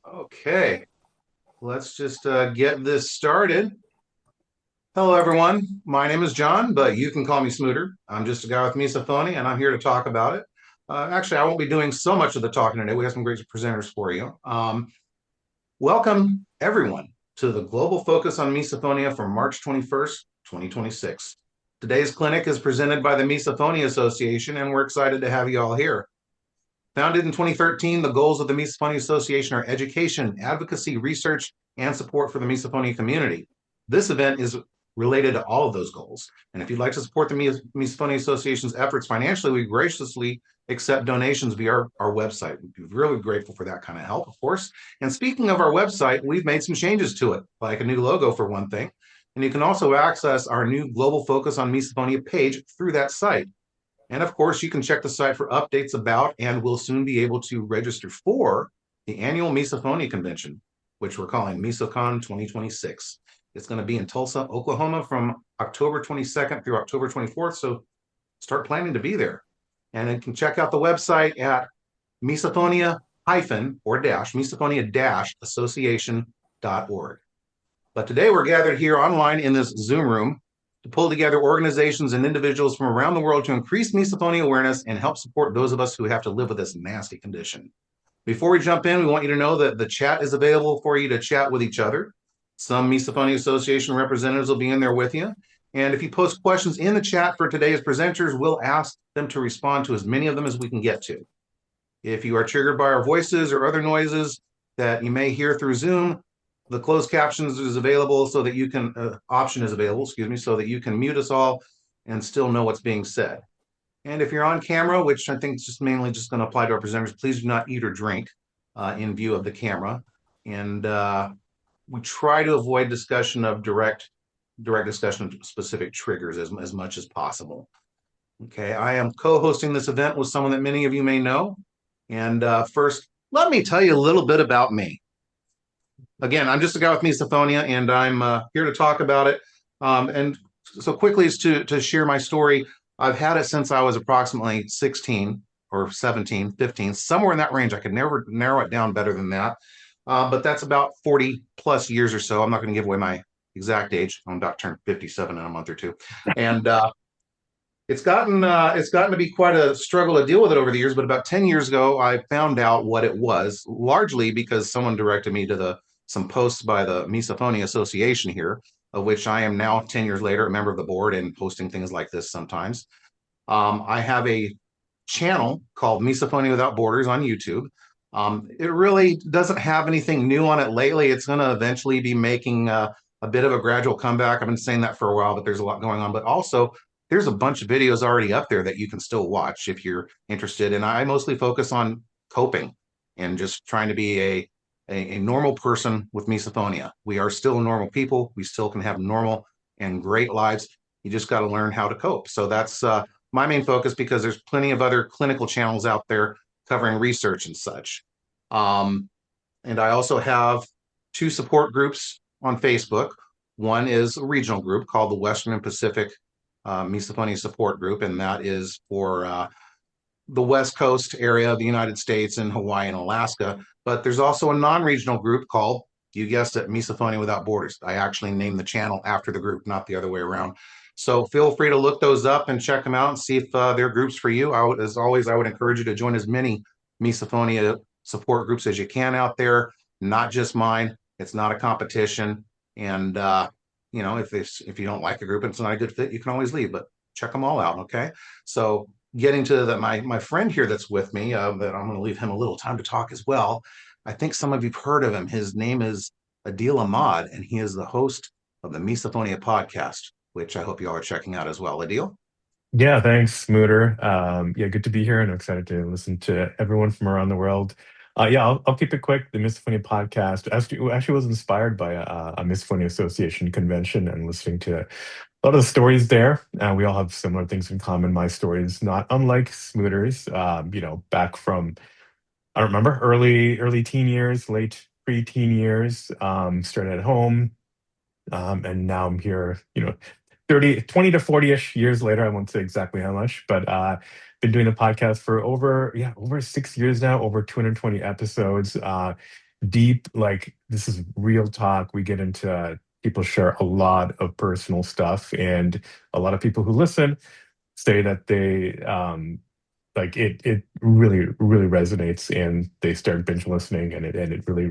Okay, let's just get this started. Hello, everyone. My name is John, but you can call me Smooter. I'm just a guy with misophonia, and I'm here to talk about it. Actually, I won't be doing so much of the talking today. We have some great presenters for you. Welcome, everyone, to the Global Focus on Misophonia for March 21st, 2026. Today's clinic is presented by the Misophonia Association, and we're excited to have you all here. Founded in 2013, the goals of the Misophonia Association are education, advocacy, research, and support for the misophonia community. This event is related to all of those goals. And if you'd like to support the Misophonia Association's efforts financially, we graciously accept donations via our website. We'd be really grateful for that kind of help, of course. And speaking of our website, we've made some changes to it, like a new logo for one thing. And you can also access our new Global Focus on Misophonia page through that site. And of course, you can check the site for updates about and will soon be able to register for the annual Misophonia Convention, which we're calling MisoCon 2026. It's going to be in Tulsa, Oklahoma from October 22nd through October 24th. So start planning to be there. And you can check out the website at misophonia or misophonia association.org. But today we're gathered here online in this Zoom room to pull together organizations and individuals from around the world to increase misophonia awareness and help support those of us who have to live with this nasty condition. Before we jump in, we want you to know that the chat is available for you to chat with each other. Some Misophonia Association representatives will be in there with you. And if you post questions in the chat for today's presenters, we'll ask them to respond to as many of them as we can get to. If you are triggered by our voices or other noises that you may hear through Zoom, the closed captions is available so that you can, option is available, excuse me, so that you can mute us all and still know what's being said. And if you're on camera, which I think is just mainly just going to apply to our presenters, please do not eat or drink in view of the camera. And we try to avoid discussion of direct discussion of specific triggers as much as possible. Okay, I am co-hosting this event with someone that many of you may know. And first, let me tell you a little bit about me. Again, I'm just a guy with misophonia, and I'm here to talk about it. And so quickly is to share my story. I've had it since I was approximately 16 or 17, 15, somewhere in that range. I could never narrow it down better than that. But that's about 40 plus years or so. I'm not going to give away my exact age. I'm about to turn 57 in a month or two. And it's gotten to be quite a struggle to deal with it over the years. But about 10 years ago, I found out what it was, largely because someone directed me to some posts by the Misophonia Association here, of which I am now 10 years later a member of the board and posting things like this sometimes. I have a channel called Misophonia Without Borders on YouTube. It really doesn't have anything new on it lately. It's going to eventually be making a bit of a gradual comeback. I've been saying that for a while, but there's a lot going on. But also, there's a bunch of videos already up there that you can still watch if you're interested. And I mostly focus on coping and just trying to be a normal person with misophonia. We are still normal people. We still can have normal and great lives. You just got to learn how to cope. So that's my main focus because there's plenty of other clinical channels out there covering research and such. And I also have two support groups on Facebook. One is a regional group called the Western and Pacific Misophonia Support Group, and that is for the West Coast area of the United States and Hawaii and Alaska. But there's also a non-regional group called, you guessed it, Misophonia Without Borders. I actually named the channel after the group, not the other way around. So feel free to look those up and check them out and see if they're groups for you. As always, I would encourage you to join as many misophonia support groups as you can out there, not just mine. It's not a competition. And, if you don't like a group and it's not a good fit, you can always leave, but check them all out. Okay. So getting to that, my friend here that's with me, that I'm going to leave him a little time to talk as well. I think some of you've heard of him. His name is Adil Ahmad, and he is the host of the Misophonia podcast, which I hope you all are checking out as well. Adil? Yeah, thanks, Smooter. Yeah, good to be here and I'm excited to listen to everyone from around the world. Yeah, I'll keep it quick. The Misophonia podcast actually was inspired by a Misophonia Association convention and listening to a lot of the stories there. We all have similar things in common. My stories, not unlike Smooter's, back from, I don't remember, early teen years, late pre-teen years, started at home. And now I'm here, 20 to 40-ish years later. I won't say exactly how much, but been doing a podcast for over 6 years now, over 220 episodes. deep, like this is real talk. We get into people share a lot of personal stuff, and a lot of people who listen say that they like it really resonates, and they start binge listening, and it really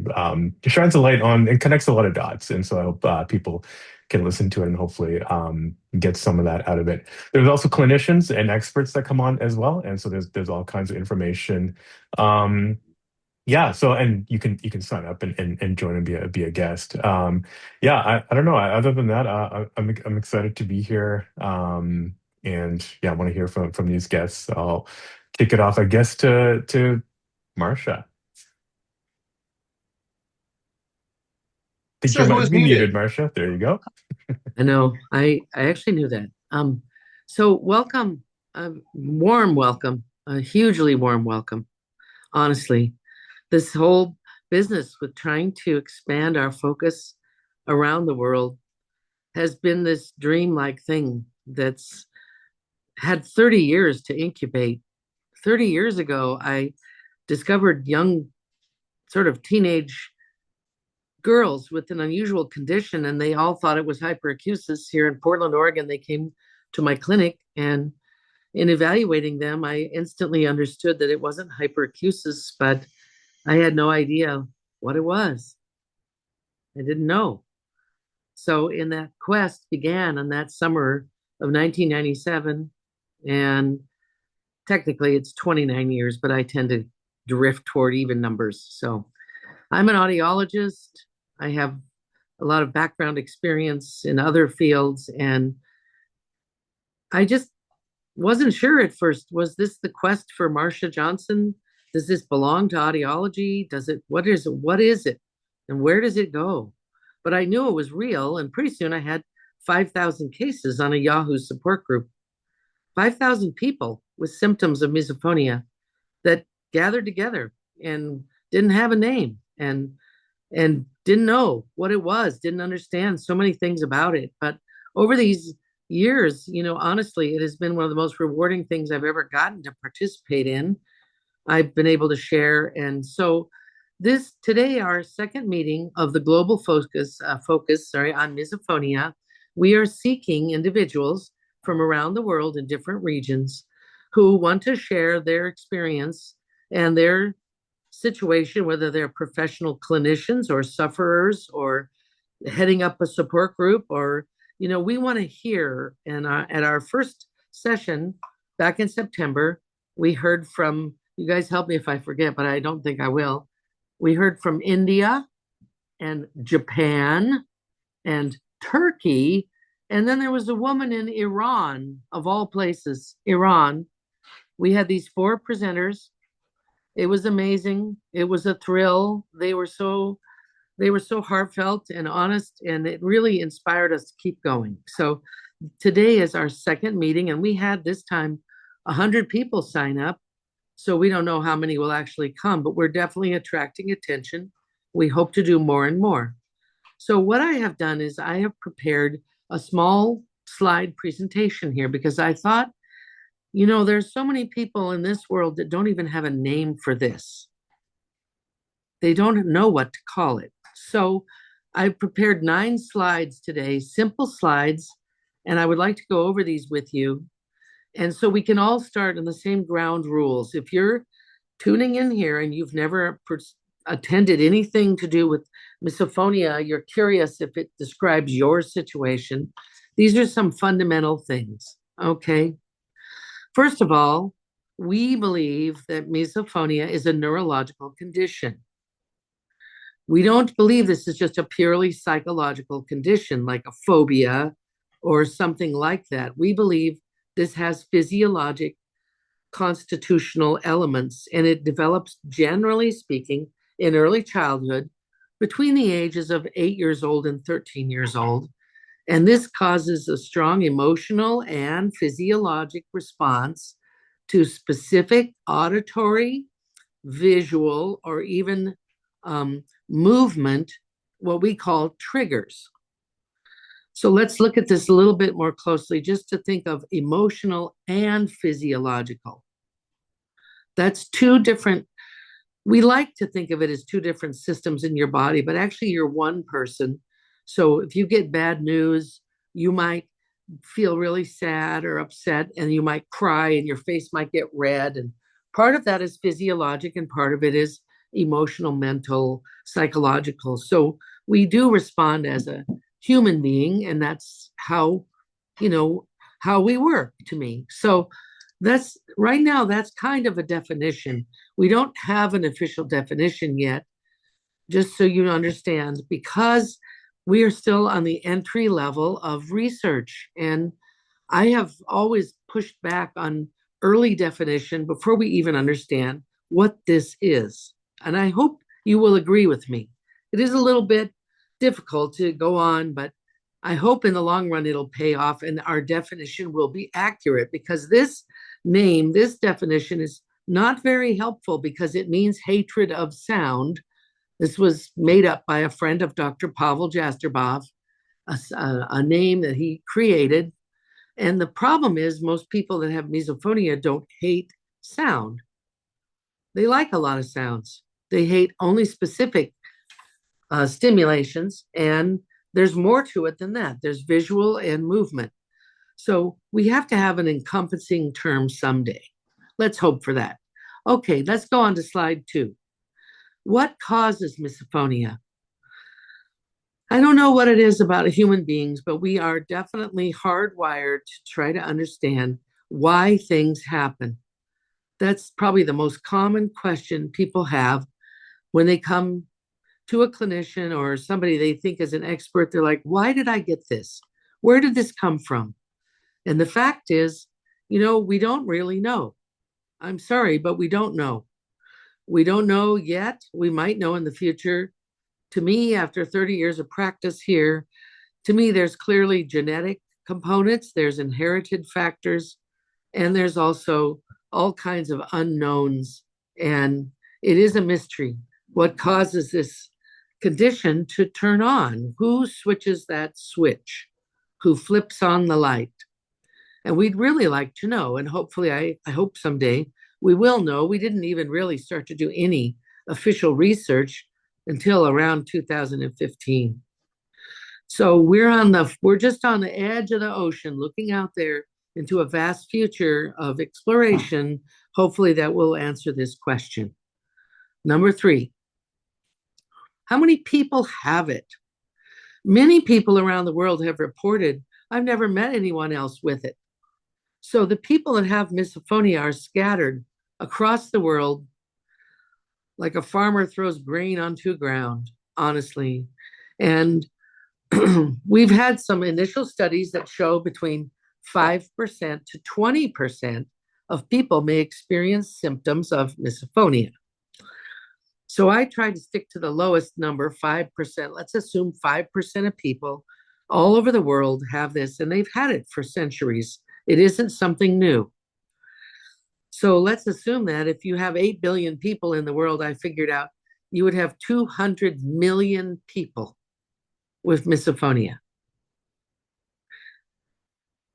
shines a light on and connects a lot of dots. And so I hope people can listen to it and hopefully get some of that out of it. There's also clinicians and experts that come on as well, and so there's all kinds of information. Yeah, so and you can sign up and join and be a guest. Yeah, I don't know. Other than that, I'm excited to be here. And yeah, I want to hear from these guests. I'll kick it off, I guess, to Marsha. I think you Sure, who might is be muted, muted? Marsha. There you go. I know. I actually knew that. So welcome, a warm welcome, a hugely warm welcome. Honestly, this whole business with trying to expand our focus around the world has been this dreamlike thing that's had 30 years to incubate. 30 years ago, I discovered young, sort of teenage girls with an unusual condition, and they all thought it was hyperacusis. Here in Portland, Oregon, they came to my clinic, and in evaluating them, I instantly understood that it wasn't hyperacusis, but I had no idea what it was. I didn't know. So, in that quest began in that summer of 1997, and technically it's 29 years, but I tend to drift toward even numbers. So, I'm an audiologist. I have a lot of background experience in other fields, and I just wasn't sure at first. Was this the quest for Marsha Johnson? Does this belong to audiology? Does it, what is it? What is it? And where does it go? But I knew it was real, and pretty soon I had 5,000 cases on a Yahoo support group. 5,000 people with symptoms of misophonia that gathered together and didn't have a name and didn't know what it was, didn't understand so many things about it. But over these years, honestly, it has been one of the most rewarding things I've ever gotten to participate in. I've been able to share. And so this today, our second meeting of the global focus on misophonia, we are seeking individuals from around the world in different regions who want to share their experience and their situation, whether they're professional clinicians or sufferers or heading up a support group, or we want to hear. And at our first session back in September, we heard from, you guys help me if I forget, but I don't think I will. We heard from India and Japan and Turkey. And then there was a woman in Iran, of all places, Iran. We had these four presenters. It was amazing. It was a thrill. They were so heartfelt and honest, and it really inspired us to keep going. So today is our second meeting, and we had this time 100 people sign up. So we don't know how many will actually come, but we're definitely attracting attention. We hope to do more and more. So what I have done is I have prepared a small slide presentation here because I thought, there's so many people in this world that don't even have a name for this. They don't know what to call it. So I've prepared 9 slides today, simple slides, and I would like to go over these with you. And so we can all start on the same ground rules. If you're tuning in here and you've never attended anything to do with misophonia, you're curious if it describes your situation, these are some fundamental things, okay? First of all, we believe that misophonia is a neurological condition. We don't believe this is just a purely psychological condition like a phobia or something like that. We believe this has physiologic, constitutional elements, and it develops, generally speaking, in early childhood between the ages of 8 years old and 13 years old. And this causes a strong emotional and physiologic response to specific auditory, visual, or even movement, what we call triggers. So let's look at this a little bit more closely just to think of emotional and physiological. That's two different we like to think of it as two different systems in your body, but actually you're one person. So if you get bad news, you might feel really sad or upset and you might cry and your face might get red. And part of that is physiologic and part of it is emotional, mental, psychological. So we do respond as a human being, and that's how, you know, how we work to me. So that's right now, that's kind of a definition. We don't have an official definition yet, just so you understand, because we are still on the entry level of research. And I have always pushed back on early definition before we even understand what this is. And I hope you will agree with me. It is a little bit difficult to go on, but I hope in the long run it'll pay off and our definition will be accurate, because this name, this definition is not very helpful because it means hatred of sound. This was made up by a friend of Dr. Pavel Jastrabov, a name that he created. And the problem is, most people that have misophonia don't hate sound. They like a lot of sounds. They hate only specific stimulations, and there's more to it than that. There's visual and movement. So we have to have an encompassing term someday. Let's hope for that. Okay, let's go on to slide 2. What causes misophonia? I don't know what it is about human beings, but we are definitely hardwired to try to understand why things happen. That's probably the most common question people have when they come to a clinician or somebody they think is an expert. They're like, why did I get this? Where did this come from? And the fact is, we don't really know. I'm sorry, but we don't know. We don't know yet. We might know in the future. To me, after 30 years of practice here, to me, there's clearly genetic components, there's inherited factors, and there's also all kinds of unknowns. And it is a mystery what causes this condition to turn on. Who switches that switch? Who flips on the light? And we'd really like to know. And hopefully, I hope someday we will know. We didn't even really start to do any official research until around 2015. So we're just on the edge of the ocean, looking out there into a vast future of exploration. Hopefully that will answer this question. Number 3, how many people have it? Many people around the world have reported, I've never met anyone else with it. So the people that have misophonia are scattered across the world like a farmer throws grain onto ground, honestly. And we've had some initial studies that show between 5% to 20% of people may experience symptoms of misophonia. So I try to stick to the lowest number, 5%. Let's assume 5% of people all over the world have this, and they've had it for centuries. It isn't something new. So let's assume that if you have 8 billion people in the world, I figured out you would have 200 million people with misophonia.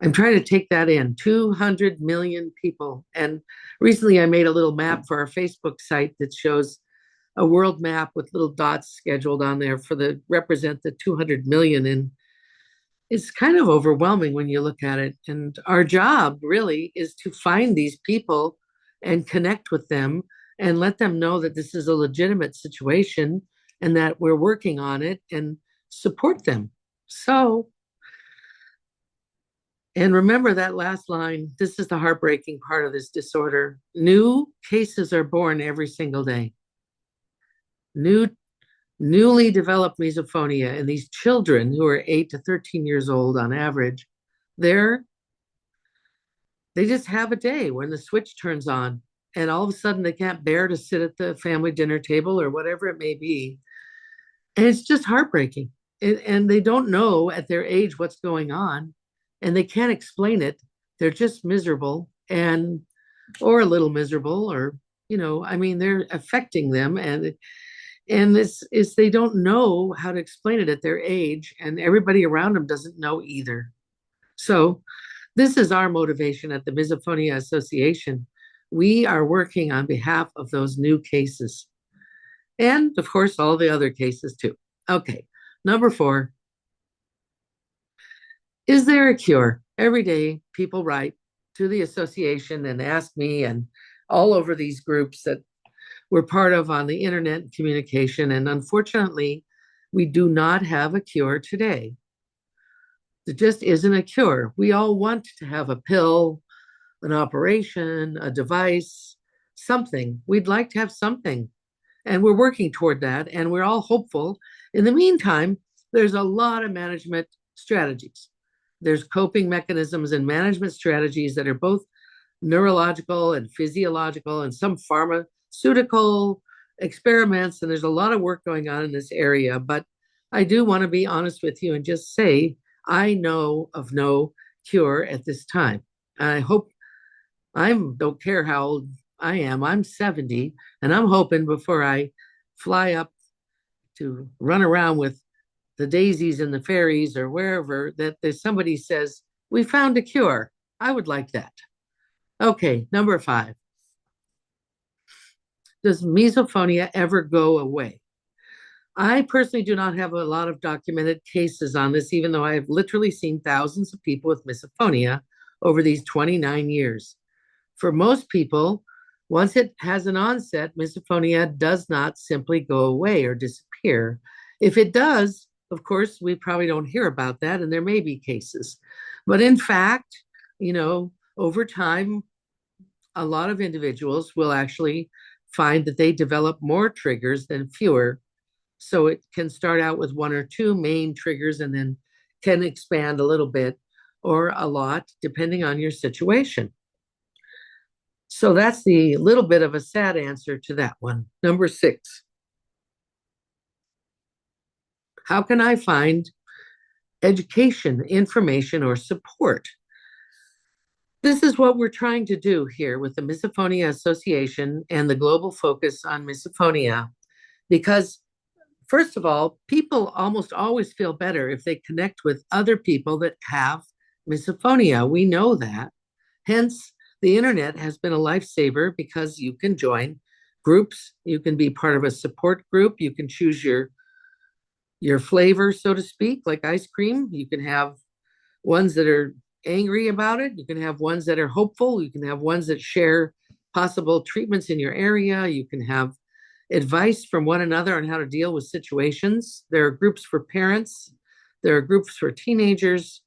I'm trying to take that in, 200 million people. And recently I made a little map for our Facebook site that shows a world map with little dots scheduled on there represent the 200 million. And it's kind of overwhelming when you look at it. And our job really is to find these people and connect with them and let them know that this is a legitimate situation and that we're working on it and support them. So, and remember that last line, this is the heartbreaking part of this disorder. New cases are born every single day. Newly developed misophonia, and these children who are 8 to 13 years old on average, they just have a day when the switch turns on and all of a sudden they can't bear to sit at the family dinner table or whatever it may be. And it's just heartbreaking. And they don't know at their age what's going on and they can't explain it. They're just miserable or a little miserable, or, they're affecting them. And this is, they don't know how to explain it at their age, and everybody around them doesn't know either. So this is our motivation at the Misophonia Association. We are working on behalf of those new cases. And of course, all the other cases too. Okay, number 4, is there a cure? Every day, people write to the association and ask me, and all over these groups that we're part of on the internet communication. And unfortunately, we do not have a cure today. There just isn't a cure. We all want to have a pill, an operation, a device, something. We'd like to have something. And we're working toward that. And we're all hopeful. In the meantime, there's a lot of management strategies. There's coping mechanisms and management strategies that are both neurological and physiological, and some pharmaceutical experiments. And there's a lot of work going on in this area. But I do want to be honest with you and just say, I know of no cure at this time. I hope I don't care how old I am. I'm 70, and I'm hoping before I fly up to run around with the daisies and the fairies or wherever that there's somebody says, we found a cure. I would like that. Okay, number 5. Does misophonia ever go away? I personally do not have a lot of documented cases on this, even though I have literally seen thousands of people with misophonia over these 29 years. For most people, once it has an onset, misophonia does not simply go away or disappear. If it does, of course, we probably don't hear about that, and there may be cases. But in fact, over time, a lot of individuals will actually find that they develop more triggers than fewer. So it can start out with 1 or 2 main triggers and then can expand a little bit or a lot, depending on your situation. So that's the little bit of a sad answer to that one. Number 6. How can I find education, information, or support? This is what we're trying to do here with the Misophonia Association and the global focus on misophonia. Because, first of all, people almost always feel better if they connect with other people that have misophonia. We know that. Hence, the internet has been a lifesaver because you can join groups. You can be part of a support group. You can choose your flavor, so to speak, like ice cream. You can have ones that are angry about it. You can have ones that are hopeful. You can have ones that share possible treatments in your area. You can have advice from one another on how to deal with situations. There are groups for parents. There are groups for teenagers.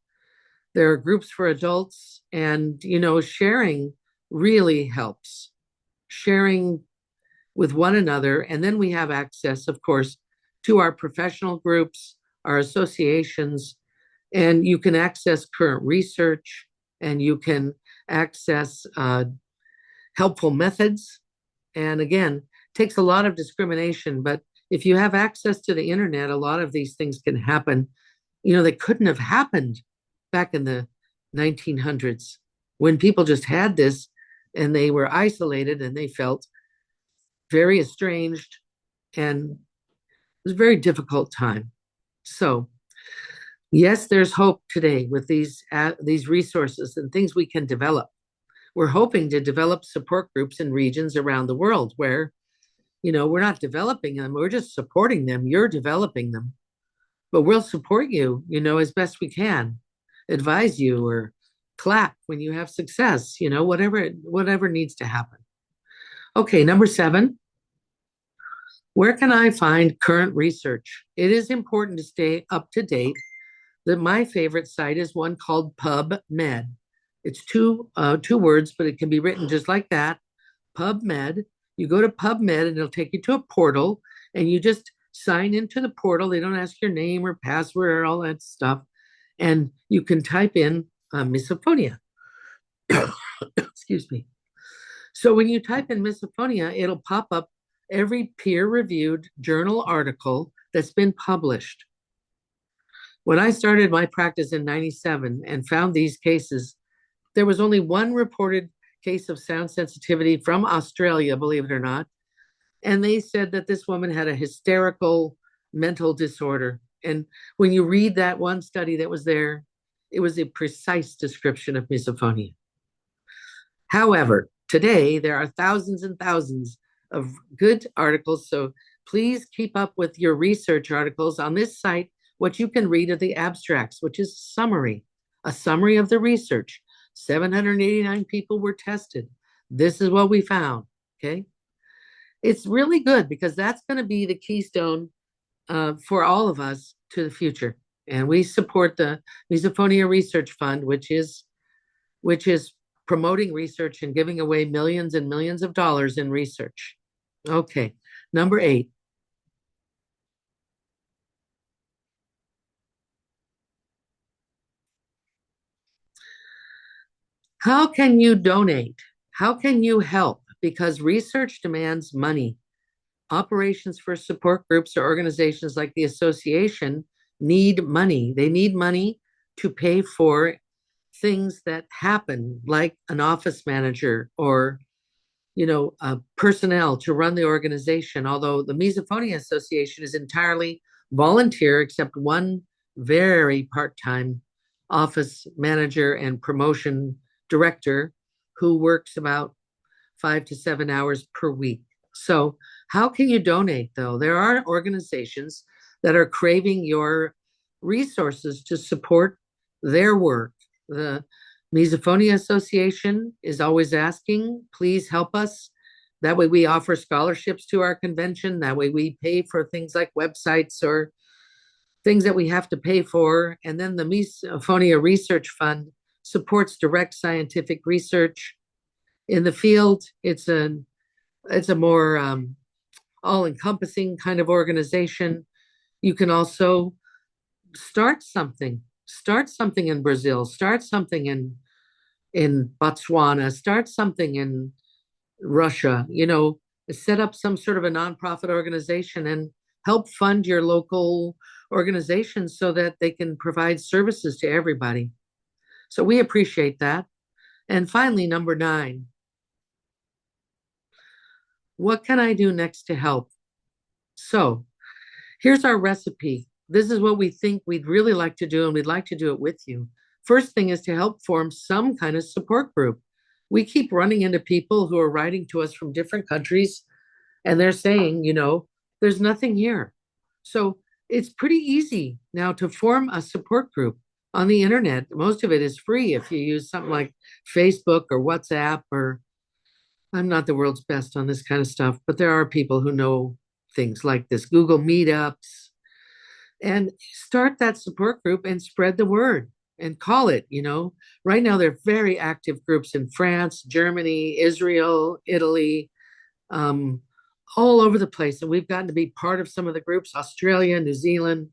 There are groups for adults. And, sharing really helps. Sharing with one another. And then we have access, of course, to our professional groups, our associations, and you can access current research, and you can access helpful methods. And again, takes a lot of discrimination, but if you have access to the internet, a lot of these things can happen. They couldn't have happened back in the 1900s when people just had this and they were isolated and they felt very estranged, and it was a very difficult time. So yes, there's hope today with these resources and things we can develop. We're hoping to develop support groups in regions around the world where, we're not developing them, we're just supporting them. You're developing them, but we'll support you, as best we can, advise you or clap when you have success, whatever needs to happen. Okay, number 7. Where can I find current research? It is important to stay up to date. My favorite site is one called PubMed. It's two words, but it can be written just like that. PubMed. You go to PubMed and it'll take you to a portal, and you just sign into the portal. They don't ask your name or password or all that stuff. And you can type in misophonia. Excuse me. So when you type in misophonia, it'll pop up every peer-reviewed journal article that's been published. When I started my practice in 97 and found these cases, there was only one reported case of sound sensitivity from Australia, believe it or not. And they said that this woman had a hysterical mental disorder. And when you read that one study that was there, it was a precise description of misophonia. However, today there are thousands and thousands of good articles. So Please keep up with your research articles on this site. What you can read are the abstracts, which is a summary of the research. 789 people were tested. This is what we found. Okay. It's really good because that's going to be the keystone for all of us to the future. And we support the Misophonia Research Fund, which is promoting research and giving away millions and millions of dollars in research. Okay, number 8. How can you donate? How can you help? Because research demands money. Operations for support groups or organizations like the association need money. They need money to pay for things that happen, like an office manager or personnel to run the organization. Although the Misophonia Association is entirely volunteer, except one very part-time office manager and promotion director who works about 5 to 7 hours per week. So, how can you donate though? There are organizations that are craving your resources to support their work. The Misophonia Association is always asking, please help us. That way we offer scholarships to our convention. That way we pay for things like websites or things that we have to pay for. And then the Misophonia Research Fund supports direct scientific research in the field. It's a more all-encompassing kind of organization. You can also start something in Brazil, start something in Botswana, start something in Russia, set up some sort of a nonprofit organization and help fund your local organizations so that they can provide services to everybody. So we appreciate that. And finally, number 9, what can I do next to help? So here's our recipe. This is what we think we'd really like to do, and we'd like to do it with you. First thing is to help form some kind of support group. We keep running into people who are writing to us from different countries, and they're saying, there's nothing here. So it's pretty easy now to form a support group on the internet. Most of it is free if you use something like Facebook or WhatsApp, or I'm not the world's best on this kind of stuff, but there are people who know things like this, Google Meetups, and start that support group and spread the word and call it. Right now there are very active groups in France, Germany, Israel, Italy, all over the place. And we've gotten to be part of some of the groups, Australia, New Zealand.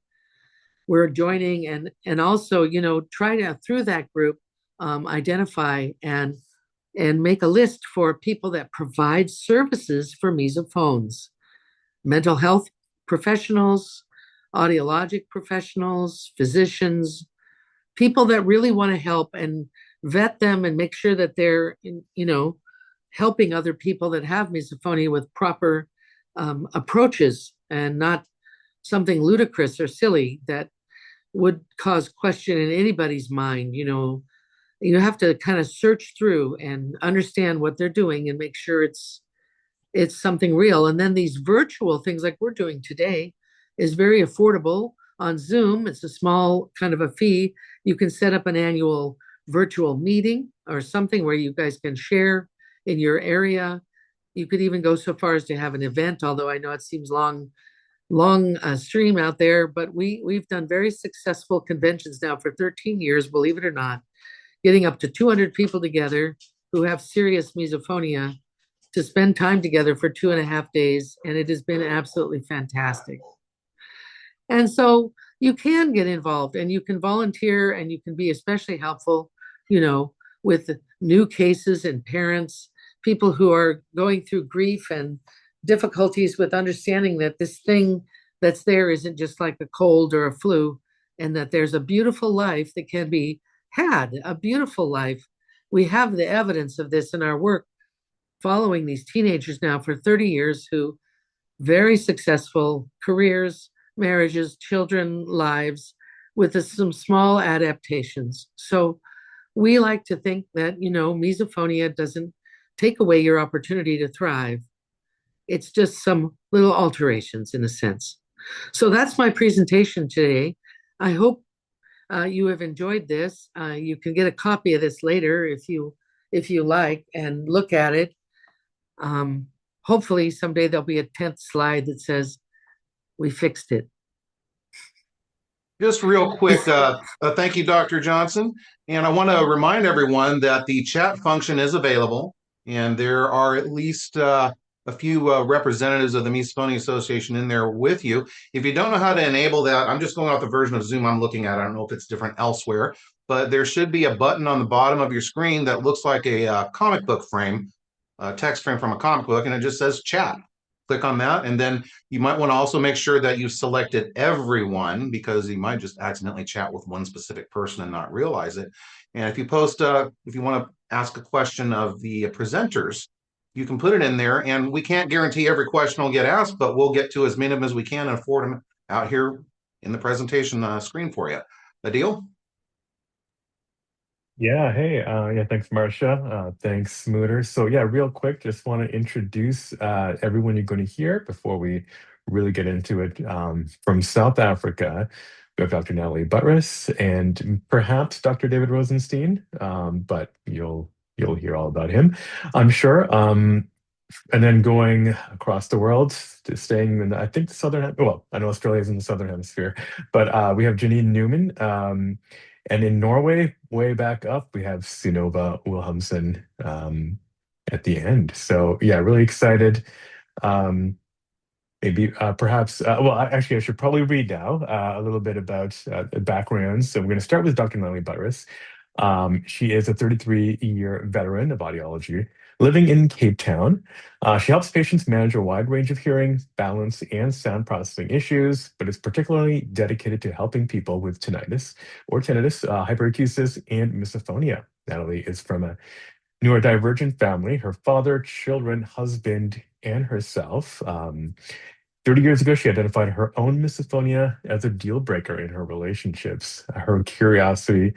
We're joining and also, try to, through that group, identify and make a list for people that provide services for misophones, mental health professionals, audiologic professionals, physicians, people that really want to help and vet them and make sure that they're, helping other people that have misophonia with proper approaches and not something ludicrous or silly that would cause question in anybody's mind. You have to kind of search through and understand what they're doing and make sure it's something real. And then these virtual things like we're doing today is very affordable on Zoom. It's a small kind of a fee. You can set up an annual virtual meeting or something where you guys can share in your area. You could even go so far as to have an event, although I know it seems long stream out there, but we've done very successful conventions now for 13 years, believe it or not, getting up to 200 people together who have serious misophonia to spend time together for 2.5 days. And it has been absolutely fantastic. And so you can get involved and you can volunteer and you can be especially helpful, with new cases and parents, people who are going through grief and difficulties with understanding that this thing that's there isn't just like a cold or a flu, and that there's a beautiful life that can be had, a beautiful life. We have the evidence of this in our work following these teenagers now for 30 years who very successful careers, marriages, children, lives with some small adaptations. So we like to think that, misophonia doesn't take away your opportunity to thrive. It's just some little alterations in a sense. So that's my presentation today. I hope you have enjoyed this. You can get a copy of this later if you like and look at it. Um, Hopefully someday there'll be a 10th slide that says we fixed it. Just real quick, thank you, Dr. Johnson. And I want to remind everyone that the chat function is available, and there are at least a few representatives of the Misophonia Association in there with you. If you don't know how to enable that, I'm just going off the version of Zoom I'm looking at. I don't know if it's different elsewhere, but there should be a button on the bottom of your screen that looks like a comic book frame, a text frame from a comic book, and it just says chat. Click on that, and then you might want to also make sure that you've selected everyone, because you might just accidentally chat with one specific person and not realize it. And if you if you want to ask a question of the presenters, you can put it in there, and we can't guarantee every question will get asked, but we'll get to as many of them as we can and afford them out here in the presentation screen for you. A deal? Yeah, hey, yeah, thanks, Marcia. Thanks, Mooter. So, yeah, real quick, just want to introduce everyone you're going to hear before we really get into it. From South Africa, we have Dr. Natalie Buttress and perhaps Dr. David Rosenstein, but you'll hear all about him, I'm sure. And then going across the world, to staying in, I think, the southern, well, I know Australia is in the southern hemisphere, but we have Janine Newman. And in Norway, way back up, we have Synnøve Wilhelmsen at the end. So yeah, really excited. Um, Maybe perhaps, well, actually, I should probably read now a little bit about backgrounds. So we're going to start with Dr. Natalie Buttress. She is a 33-year veteran of audiology living in Cape Town. She helps patients manage a wide range of hearing, balance, and sound processing issues, but is particularly dedicated to helping people with tinnitus or tinnitus, hyperacusis, and misophonia. Natalie is from a neurodivergent family. Her father, children, husband, and herself. 30 years ago, she identified her own misophonia as a deal breaker in her relationships. Her curiosity,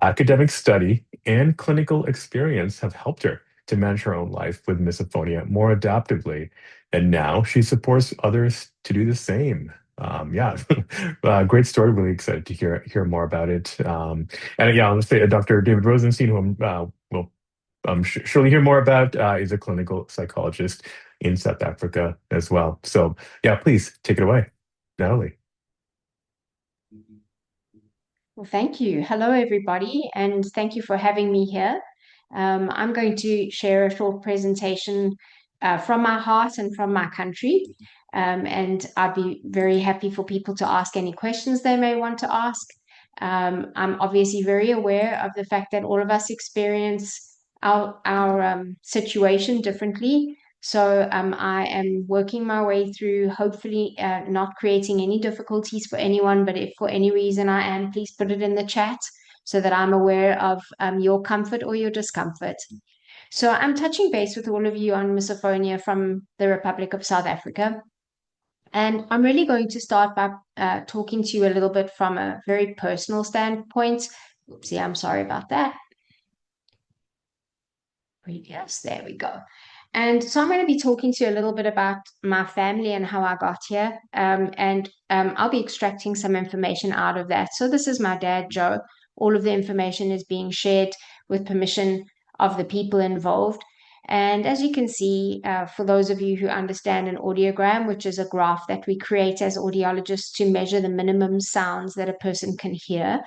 academic study, and clinical experience have helped her to manage her own life with misophonia more adaptively. And now she supports others to do the same. Yeah, great story. Really excited to hear more about it. And yeah, let's say Dr. David Rosenstein, who will surely hear more about, is a clinical psychologist in South Africa as well. So yeah, please take it away, Natalie. Well, thank you. Hello, everybody, and thank you for having me here. I'm going to share a short presentation from my heart and from my country. And I'd be very happy for people to ask any questions they may want to ask. I'm obviously very aware of the fact that all of us experience our situation differently. So I am working my way through, hopefully not creating any difficulties for anyone, but if for any reason I am, please put it in the chat so that I'm aware of your comfort or your discomfort. So I'm touching base with all of you on misophonia from the Republic of South Africa. And I'm really going to start by talking to you a little bit from a very personal standpoint. Oopsie, I'm sorry about that. Previous, there we go. And so I'm going to be talking to you a little bit about my family and how I got here. I'll be extracting some information out of that. So this is my dad, Joe. All of the information is being shared with permission of the people involved. And as you can see, for those of you who understand an audiogram, which is a graph that we create as audiologists to measure the minimum sounds that a person can hear,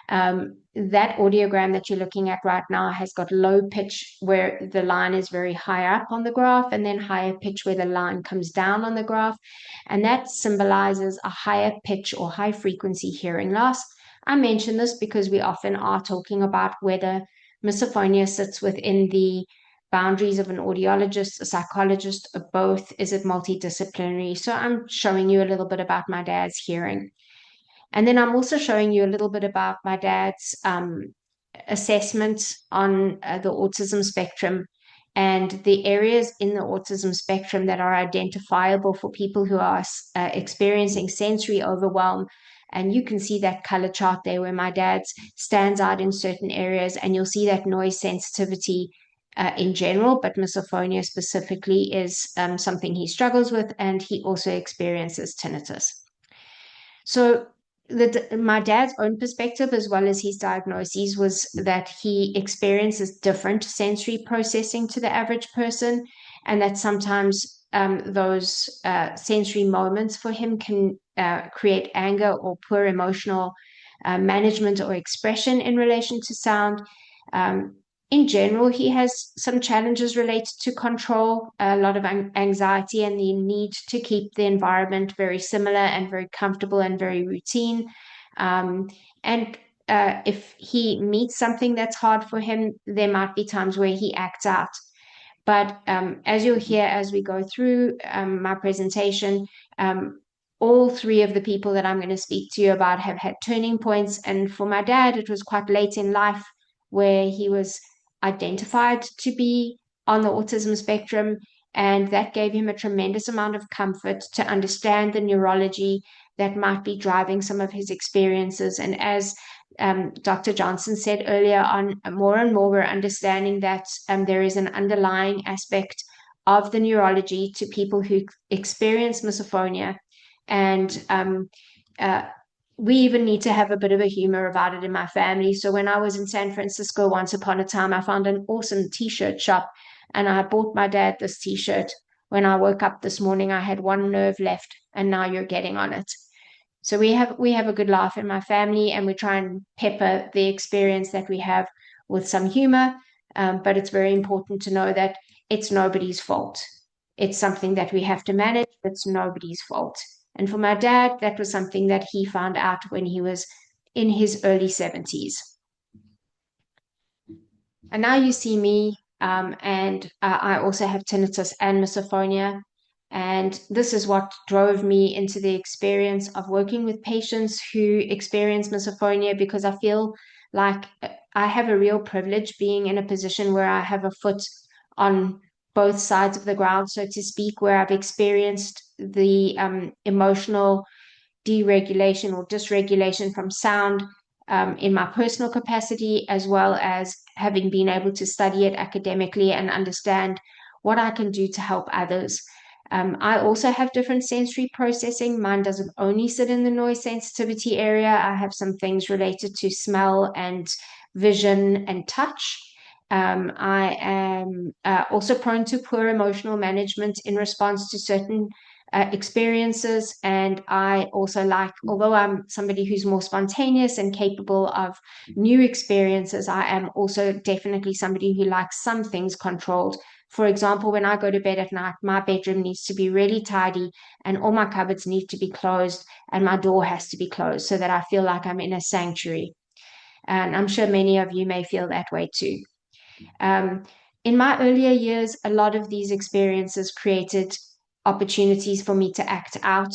that audiogram that you're looking at right now has got low pitch where the line is very high up on the graph, and then higher pitch where the line comes down on the graph. And that symbolizes a higher pitch or high frequency hearing loss. I mention this because we often are talking about whether misophonia sits within the boundaries of an audiologist, a psychologist, or both. Is it multidisciplinary? So I'm showing you a little bit about my dad's hearing. And then I'm also showing you a little bit about my dad's assessment on the autism spectrum and the areas in the autism spectrum that are identifiable for people who are experiencing sensory overwhelm. And you can see that color chart there where my dad's stands out in certain areas, and you'll see that noise sensitivity in general, but misophonia specifically is something he struggles with, and he also experiences tinnitus. So my dad's own perspective, as well as his diagnoses, was that he experiences different sensory processing to the average person, and that sometimes those sensory moments for him can create anger or poor emotional management or expression in relation to sound. In general, he has some challenges related to control, a lot of anxiety, and the need to keep the environment very similar and very comfortable and very routine. And if he meets something that's hard for him, there might be times where he acts out. But as you'll hear as we go through my presentation, all three of the people that I'm going to speak to you about have had turning points. And for my dad, it was quite late in life where he was identified to be on the autism spectrum. And that gave him a tremendous amount of comfort to understand the neurology that might be driving some of his experiences. And as Dr. Johnson said earlier on, more and more we're understanding that there is an underlying aspect of the neurology to people who experience misophonia. And we even need to have a bit of a humor about it in my family. So when I was in San Francisco once upon a time, I found an awesome t-shirt shop, and I bought my dad this t-shirt. When I woke up this morning, I had one nerve left, and now you're getting on it. So we have a good laugh in my family, and we try and pepper the experience that we have with some humor. But it's very important to know that it's nobody's fault. It's something that we have to manage. It's nobody's fault. And for my dad, that was something that he found out when he was in his early 70s. And now you see me, and I also have tinnitus and misophonia. And this is what drove me into the experience of working with patients who experience misophonia, because I feel like I have a real privilege being in a position where I have a foot on both sides of the ground, so to speak, where I've experienced the emotional deregulation or dysregulation from sound in my personal capacity, as well as having been able to study it academically and understand what I can do to help others. I also have different sensory processing. Mine doesn't only sit in the noise sensitivity area. I have some things related to smell and vision and touch. I am also prone to poor emotional management in response to certain experiences. And I also like, although I'm somebody who's more spontaneous and capable of new experiences, I am also definitely somebody who likes some things controlled. For example, when I go to bed at night, my bedroom needs to be really tidy, and all my cupboards need to be closed, and my door has to be closed so that I feel like I'm in a sanctuary. And I'm sure many of you may feel that way too. In my earlier years, a lot of these experiences created opportunities for me to act out,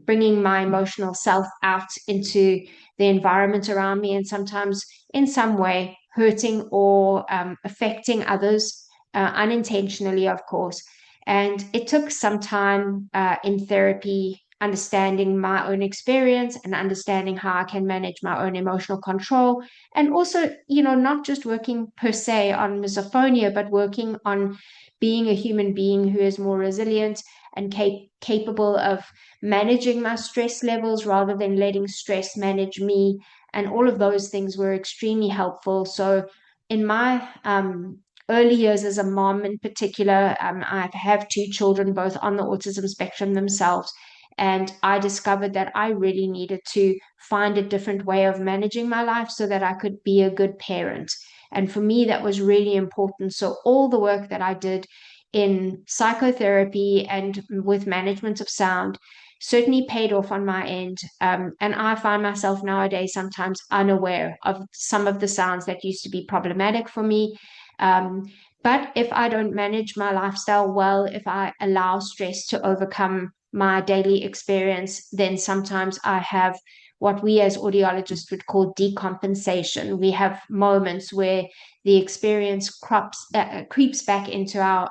bringing my emotional self out into the environment around me, and sometimes in some way hurting or affecting others unintentionally, of course. And it took some time in therapy, understanding my own experience and understanding how I can manage my own emotional control. And also, not just working per se on misophonia, but working on being a human being who is more resilient and capable of managing my stress levels rather than letting stress manage me. And all of those things were extremely helpful. So in my early years as a mom in particular, I have two children, both on the autism spectrum themselves. And I discovered that I really needed to find a different way of managing my life so that I could be a good parent. And for me, that was really important. So all the work that I did in psychotherapy and with management of sound certainly paid off on my end. And I find myself nowadays sometimes unaware of some of the sounds that used to be problematic for me. But if I don't manage my lifestyle well, if I allow stress to overcome my daily experience, then sometimes I have what we as audiologists would call decompensation. We have moments where the experience creeps back into our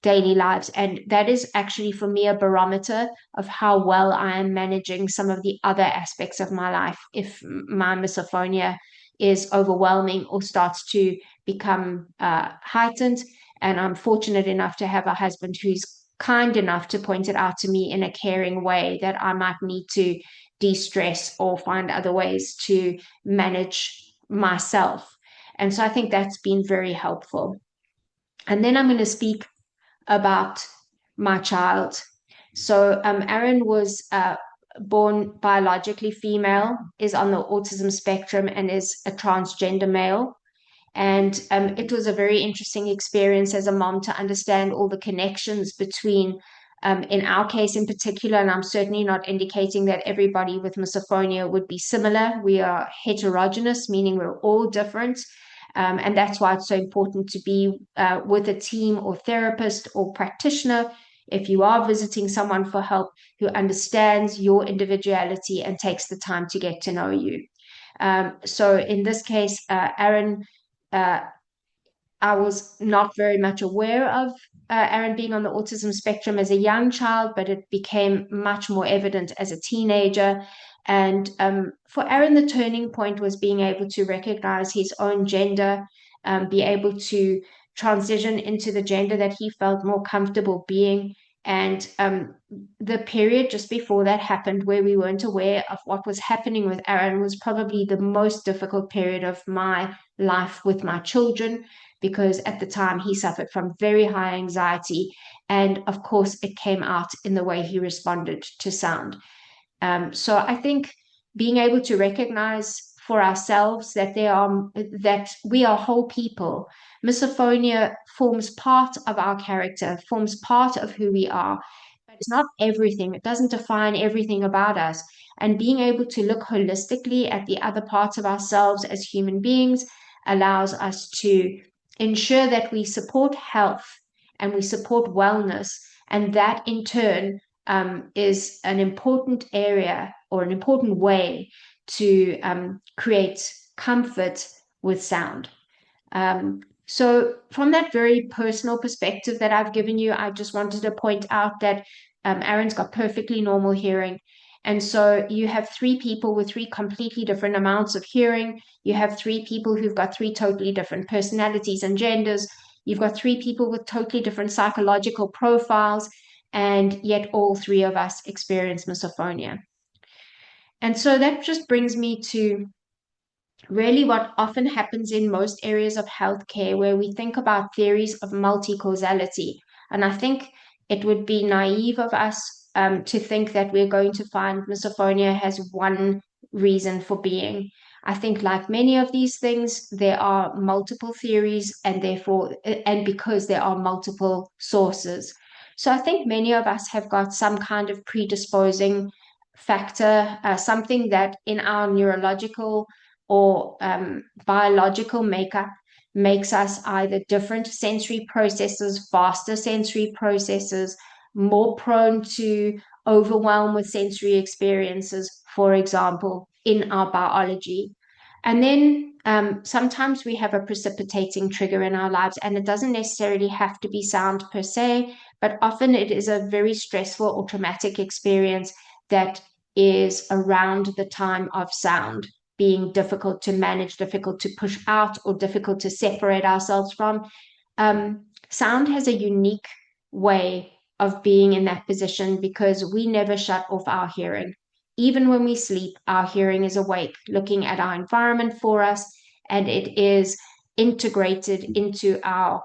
daily lives. And that is actually for me a barometer of how well I am managing some of the other aspects of my life if my misophonia is overwhelming or starts to become heightened. And I'm fortunate enough to have a husband who's kind enough to point it out to me in a caring way that I might need to de-stress or find other ways to manage myself. And so I think that's been very helpful. And then I'm going to speak about my child. So Aaron was born biologically female, is on the autism spectrum, and is a transgender male. And it was a very interesting experience as a mom to understand all the connections between, in our case in particular, and I'm certainly not indicating that everybody with misophonia would be similar. We are heterogeneous, meaning we're all different. And that's why it's so important to be with a team or therapist or practitioner if you are visiting someone for help who understands your individuality and takes the time to get to know you. So in this case, Aaron, I was not very much aware of Aaron being on the autism spectrum as a young child, but it became much more evident as a teenager. And for Aaron, the turning point was being able to recognize his own gender, be able to transition into the gender that he felt more comfortable being. And the period just before that happened, where we weren't aware of what was happening with Aaron, was probably the most difficult period of my life with my children, because at the time he suffered from very high anxiety. And of course, it came out in the way he responded to sound. So I think being able to recognize for ourselves that we are whole people. Misophonia forms part of our character, forms part of who we are, but it's not everything. It doesn't define everything about us. And being able to look holistically at the other parts of ourselves as human beings allows us to ensure that we support health and we support wellness, and that in turn is an important area or an important way to create comfort with sound. So from that very personal perspective that I've given you, I just wanted to point out that Aaron's got perfectly normal hearing. And so you have three people with three completely different amounts of hearing. You have three people who've got three totally different personalities and genders. You've got three people with totally different psychological profiles, and yet all three of us experience misophonia. And so that just brings me to really what often happens in most areas of healthcare, where we think about theories of multi-causality. And I think it would be naive of us to think that we're going to find misophonia has one reason for being. I think, like many of these things, there are multiple theories, and therefore, and because there are multiple sources. So I think many of us have got some kind of predisposing factor, something that in our neurological or biological makeup makes us either different sensory processes, faster sensory processes, more prone to overwhelm with sensory experiences, for example, in our biology. And then sometimes we have a precipitating trigger in our lives, and it doesn't necessarily have to be sound per se, but often it is a very stressful or traumatic experience that is around the time of sound being difficult to manage, difficult to push out, or difficult to separate ourselves from. Sound has a unique way of being in that position because we never shut off our hearing. Even when we sleep, our hearing is awake, looking at our environment for us, and it is integrated into our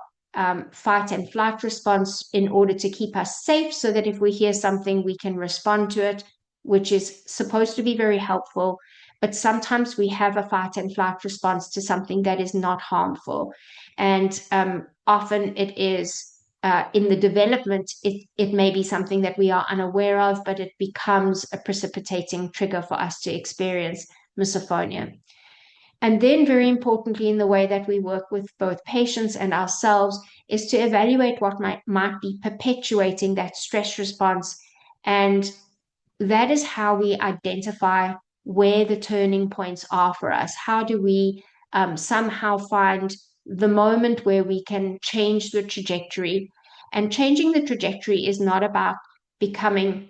fight and flight response in order to keep us safe, so that if we hear something, we can respond to it, which is supposed to be very helpful. But sometimes we have a fight and flight response to something that is not harmful. And often it is in the development, it may be something that we are unaware of, but it becomes a precipitating trigger for us to experience misophonia. And then, very importantly, in the way that we work with both patients and ourselves, is to evaluate what might be perpetuating that stress response. And that is how we identify where the turning points are for us. How do we somehow find the moment where we can change the trajectory? And changing the trajectory is not about becoming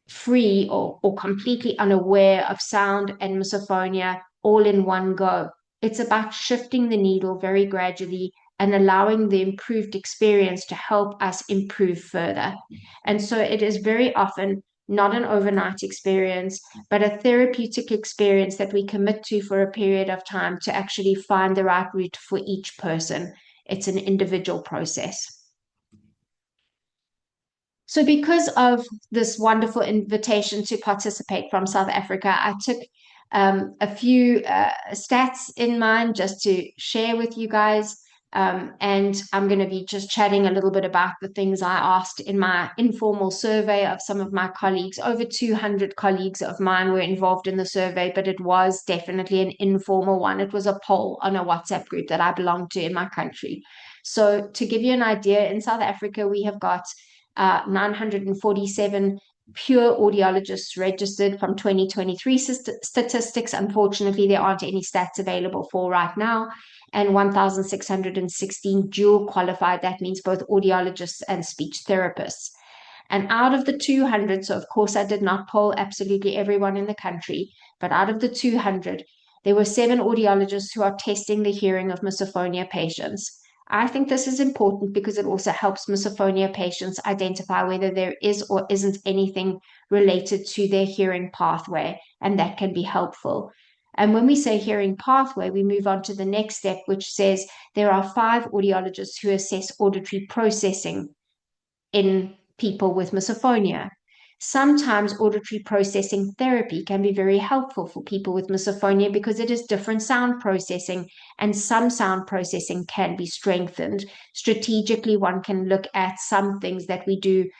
free or completely unaware of sound and misophonia all in one go. It's about shifting the needle very gradually and allowing the improved experience to help us improve further. And so it is very often not an overnight experience, but a therapeutic experience that we commit to for a period of time to actually find the right route for each person. It's an individual process. So because of this wonderful invitation to participate from South Africa, I took a few stats in mind just to share with you guys. And I'm going to be just chatting a little bit about the things I asked in my informal survey of some of my colleagues. Over 200 colleagues of mine were involved in the survey, but it was definitely an informal one. It was a poll on a WhatsApp group that I belong to in my country. So to give you an idea, in South Africa, we have got 947 pure audiologists registered from 2023 statistics. Unfortunately, there aren't any stats available for right now. And 1,616 dual qualified, that means both audiologists and speech therapists. And out of the 200, so of course I did not poll absolutely everyone in the country, but out of the 200, there were 7 audiologists who are testing the hearing of misophonia patients. I think this is important because it also helps misophonia patients identify whether there is or isn't anything related to their hearing pathway, and that can be helpful. And when we say hearing pathway, we move on to the next step, which says there are 5 audiologists who assess auditory processing in people with misophonia. Sometimes auditory processing therapy can be very helpful for people with misophonia because it is different sound processing, and some sound processing can be strengthened. Strategically, one can look at some things that we do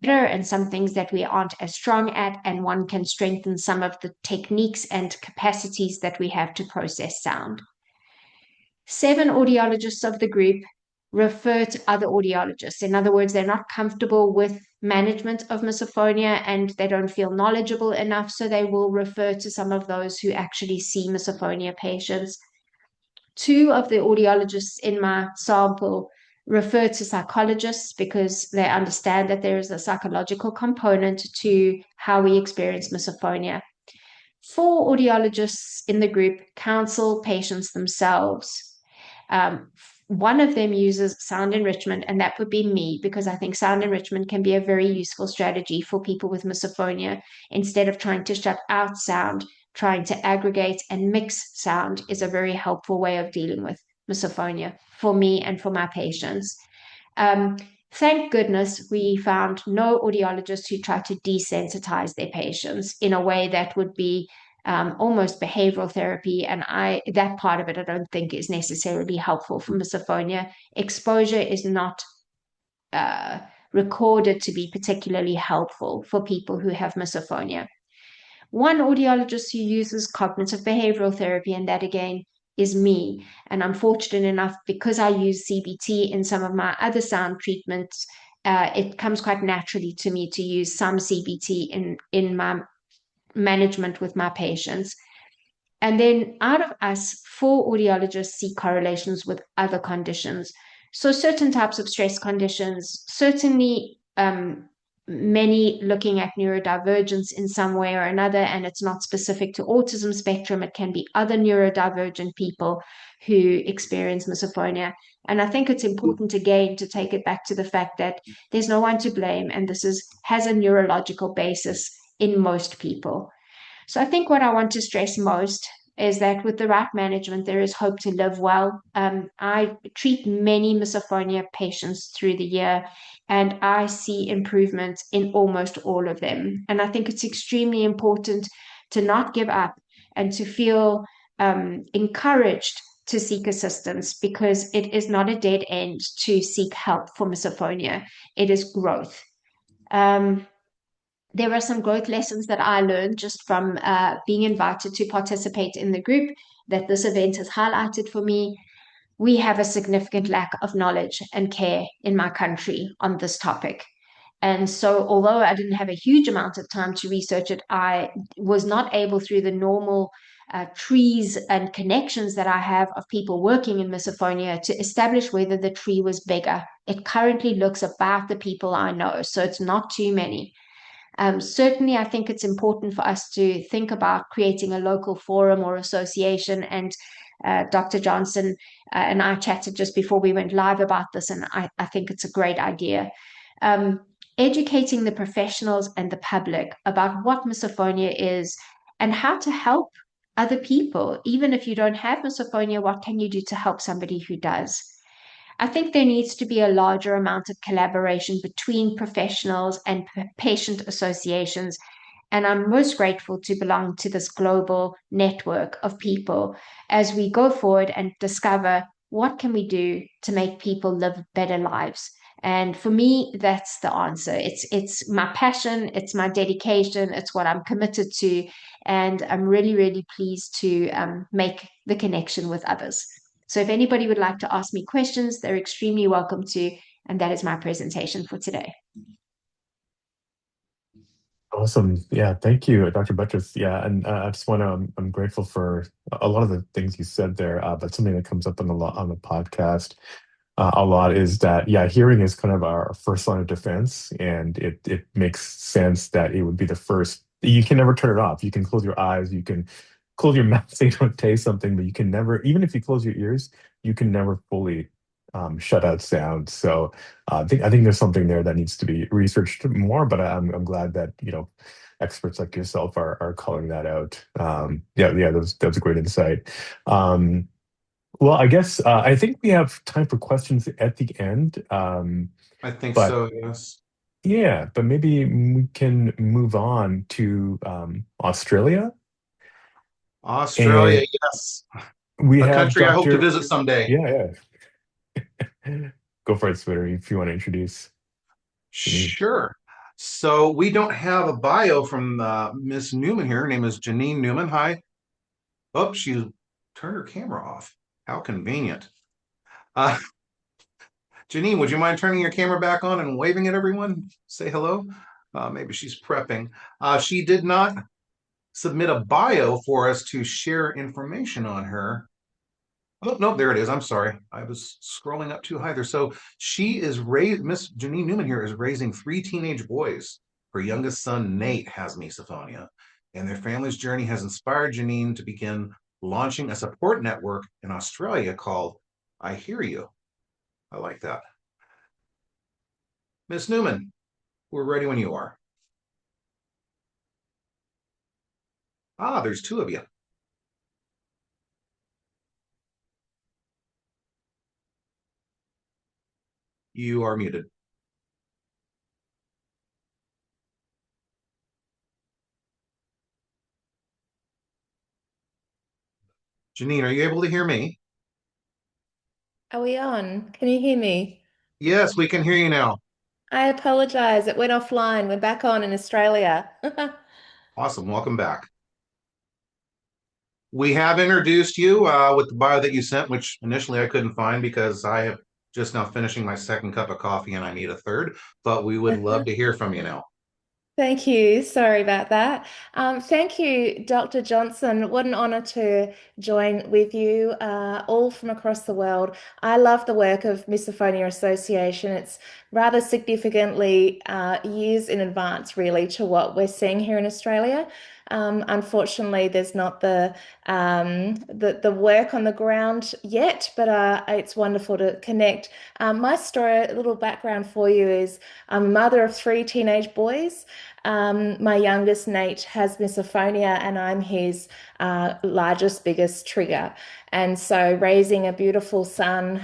better and some things that we aren't as strong at, and one can strengthen some of the techniques and capacities that we have to process sound. 7 audiologists of the group refer to other audiologists. In other words, they're not comfortable with management of misophonia and they don't feel knowledgeable enough, so they will refer to some of those who actually see misophonia patients. 2 of the audiologists in my sample refer to psychologists because they understand that there is a psychological component to how we experience misophonia. 4 audiologists in the group counsel patients themselves. One of them uses sound enrichment, and that would be me, because I think sound enrichment can be a very useful strategy for people with misophonia. Instead of trying to shut out sound, trying to aggregate and mix sound is a very helpful way of dealing with misophonia for me and for my patients. Thank goodness we found no audiologists who try to desensitize their patients in a way that would be almost behavioral therapy, and that part of it I don't think is necessarily helpful for misophonia. Exposure is not recorded to be particularly helpful for people who have misophonia. One audiologist who uses cognitive behavioral therapy, and that again is me, and I'm fortunate enough because I use CBT in some of my other sound treatments. It comes quite naturally to me to use some CBT in my management with my patients. And then out of us, 4 audiologists see correlations with other conditions. So certain types of stress conditions, certainly many looking at neurodivergence in some way or another, and it's not specific to autism spectrum. It can be other neurodivergent people who experience misophonia. And I think it's important again to take it back to the fact that there's no one to blame, and this has a neurological basis in most people. So I think what I want to stress most is that with the right management, there is hope to live well. I treat many misophonia patients through the year, and I see improvement in almost all of them. And I think it's extremely important to not give up and to feel encouraged to seek assistance, because it is not a dead end to seek help for misophonia. It is growth. There were some growth lessons that I learned just from being invited to participate in the group that this event has highlighted for me. We have a significant lack of knowledge and care in my country on this topic. And so, although I didn't have a huge amount of time to research it, I was not able, through the normal trees and connections that I have of people working in misophonia, to establish whether the tree was bigger. It currently looks about the people I know, so it's not too many. Certainly, I think it's important for us to think about creating a local forum or association. And Dr. Johnson and I chatted just before we went live about this, and I think it's a great idea. Um, Educating the professionals and the public about what misophonia is and how to help other people. Even if you don't have misophonia, what can you do to help somebody who does? I think there needs to be a larger amount of collaboration between professionals and patient associations. And I'm most grateful to belong to this global network of people as we go forward and discover what can we do to make people live better lives. And for me, that's the answer. It's my passion, it's my dedication, it's what I'm committed to, and I'm really, really pleased to make the connection with others. So if anybody would like to ask me questions, they're extremely welcome to. And that is my presentation for today. Awesome. Yeah, thank you, Dr. Buttress. Yeah, and I just want to, I'm grateful for a lot of the things you said there, but something that comes up on on the podcast a lot is that, yeah, hearing is kind of our first line of defense, and it makes sense that it would be the first. You can never turn it off. You can close your eyes, you can close your mouth so you don't taste something, but you can never, even if you close your ears, you can never fully shut out sound. So I think there's something there that needs to be researched more. But I'm glad that experts like yourself are calling that out. Yeah, that was a great insight. Well, I guess I think we have time for questions at the end. I think But so, yes. yeah, but maybe we can move on to Australia. Australia, And yes. we A have country I hope to Dr. visit someday. Yeah, yeah. Go for it, Twitter, if you want to introduce Janine. Sure. So we don't have a bio from Miss Newman here. Her name is Janine Newman. Hi. Oh, she turned her camera off. How convenient. Uh, Janine, would you mind turning your camera back on and waving at everyone? Say hello. Maybe she's prepping. She did not submit a bio for us to share information on her. Oh, no, there it is. I'm sorry. I was scrolling up too high there. So she is raised, Miss Janine Newman here is raising three teenage boys. Her youngest son, Nate, has misophonia, and their family's journey has inspired Janine to begin launching a support network in Australia called I Hear You. I like that. Miss Newman, we're ready when you are. Ah, there's two of you. You are muted. Janine, are you able to hear me? Are we on? Can you hear me? Yes, we can hear you now. I apologize. It went offline. We're back on in Australia. Awesome. Welcome back. We have introduced you with the bio that you sent, which initially I couldn't find because I have just now finishing my second cup of coffee and I need a third, but we would love to hear from you now. Thank you. Sorry about that. Thank you, Dr. Johnson. What an honor to join with you, all from across the world. I love the work of Misophonia Association. It's rather significantly years in advance, really, to what we're seeing here in Australia. Unfortunately, there's not the work on the ground yet, but it's wonderful to connect. My story, a little background for you is I'm a mother of three teenage boys. My youngest, Nate, has misophonia, and I'm his largest, biggest trigger. And so, raising a beautiful son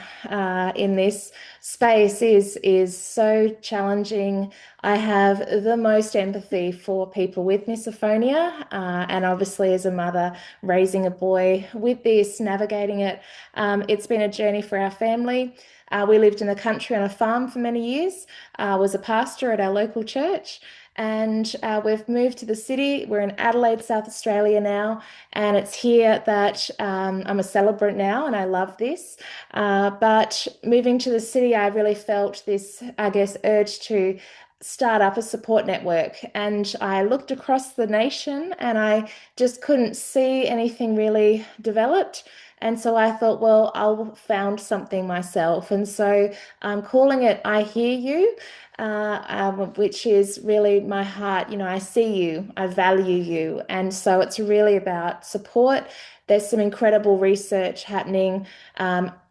in this space is so challenging. I have the most empathy for people with misophonia, and obviously, as a mother, raising a boy with this, navigating it, it's been a journey for our family. We lived in the country on a farm for many years. Was a pastor at our local church. And we've moved to the city. We're in Adelaide, South Australia now, and it's here that I'm a celebrant now, and I love this. But moving to the city, I really felt this, I guess, urge to start up a support network. And I looked across the nation, and I just couldn't see anything really developed. And so I thought, well, I'll found something myself. And so I'm calling it I Hear You, which is really my heart. You know, I see you, I value you. And so it's really about support. There's some incredible research happening.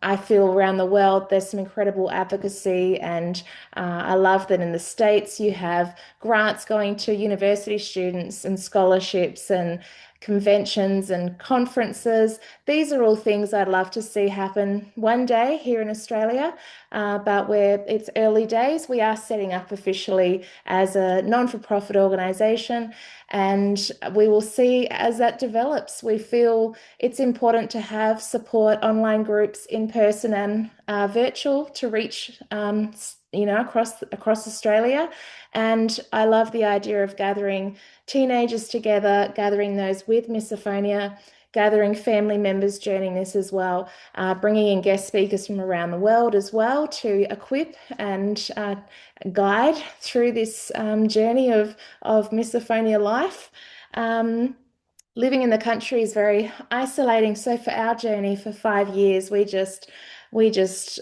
I feel around the world there's some incredible advocacy, and I love that in the States you have grants going to university students and scholarships and conventions and conferences. These are all things I'd love to see happen one day here in Australia, but where it's early days, we are setting up officially as a non-for-profit organisation, and we will see as that develops. We feel it's important to have support online groups in person and virtual to reach across Australia. And I love the idea of gathering teenagers together, gathering those with misophonia, gathering family members joining this as well, bringing in guest speakers from around the world as well to equip and guide through this journey of misophonia life. Um, Living in the country is very isolating. So for our journey for 5 years, we just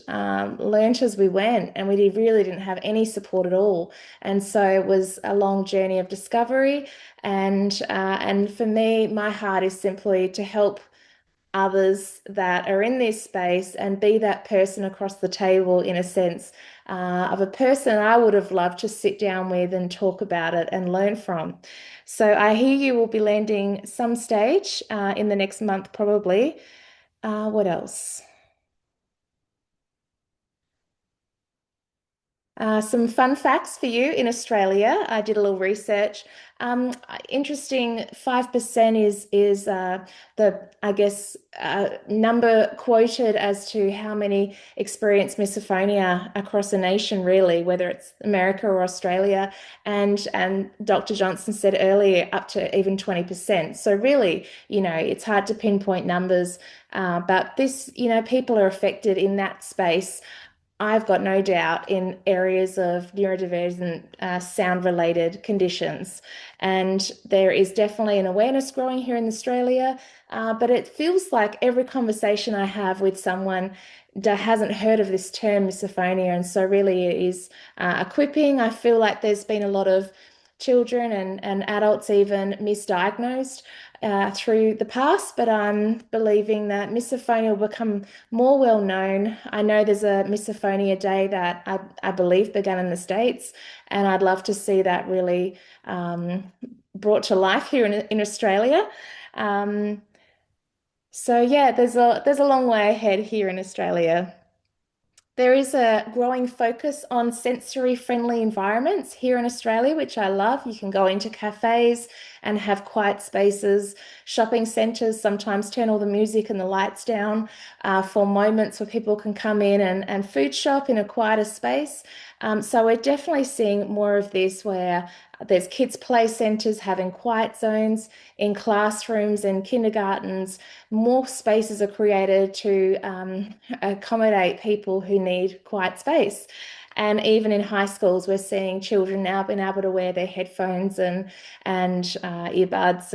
learnt as we went, and we really didn't have any support at all. And so it was a long journey of discovery. And for me, my heart is simply to help others that are in this space and be that person across the table, in a sense, of a person I would have loved to sit down with and talk about it and learn from. So I hear you will be landing some stage in the next month, probably. What else? Some fun facts for you in Australia. I did a little research. Interesting, 5% is the, I guess, number quoted as to how many experience misophonia across a nation, really, whether it's America or Australia. And Dr. Johnson said earlier, up to even 20%. So really, it's hard to pinpoint numbers, but this, people are affected in that space. I've got no doubt in areas of neurodivergent sound-related conditions. And there is definitely an awareness growing here in Australia, but it feels like every conversation I have with someone that hasn't heard of this term misophonia. And so really it is equipping. I feel like there's been a lot of children and adults even misdiagnosed through the past, but I'm believing that misophonia will become more well known. I know there's a Misophonia Day that I believe began in the States, and I'd love to see that really brought to life here in Australia. Um, so yeah, there's a long way ahead here in Australia. There is a growing focus on sensory-friendly environments here in Australia, which I love. You can go into cafes and have quiet spaces. Shopping centres sometimes turn all the music and the lights down for moments where people can come in and food shop in a quieter space. So we're definitely seeing more of this, where there's kids' play centres having quiet zones in classrooms and kindergartens. More spaces are created to accommodate people who need quiet space. And even in high schools, we're seeing children now being able to wear their headphones and earbuds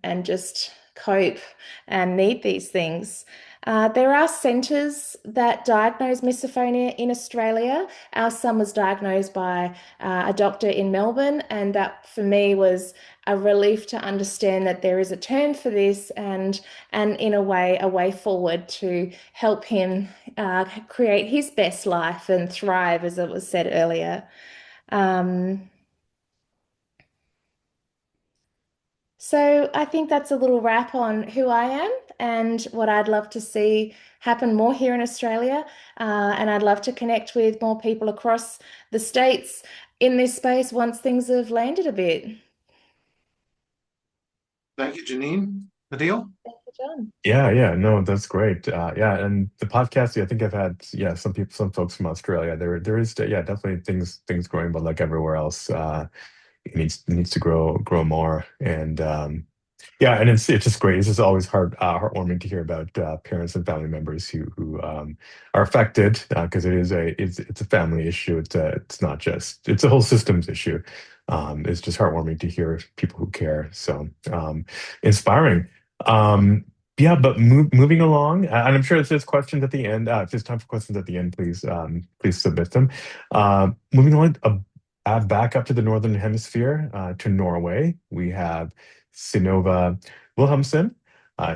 and just cope and need these things. There are centres that diagnose misophonia in Australia. Our son was diagnosed by a doctor in Melbourne, and that for me was a relief to understand that there is a term for this, and in a way forward to help him create his best life and thrive, as it was said earlier. Um, So I think that's a little wrap on who I am and what I'd love to see happen more here in Australia. And I'd love to connect with more people across the states in this space once things have landed a bit. Thank you, Janine. Adil? Thank you, John. Yeah, no, that's great. Yeah, and the podcast, yeah, I think I've had, yeah, some folks from Australia. There is, yeah, definitely things growing, but like everywhere else, it needs to grow more. And yeah, and it's just great. It's just always heartwarming to hear about parents and family members who are affected, because it's a family issue. It's not just, it's a whole systems issue. It's just heartwarming to hear people who care. So inspiring. Um, Yeah, but moving along, and I'm sure there's questions at the end. If there's time for questions at the end, please submit them. Moving on, back up to the northern hemisphere, to Norway, we have Synnøve Wilhelmsen.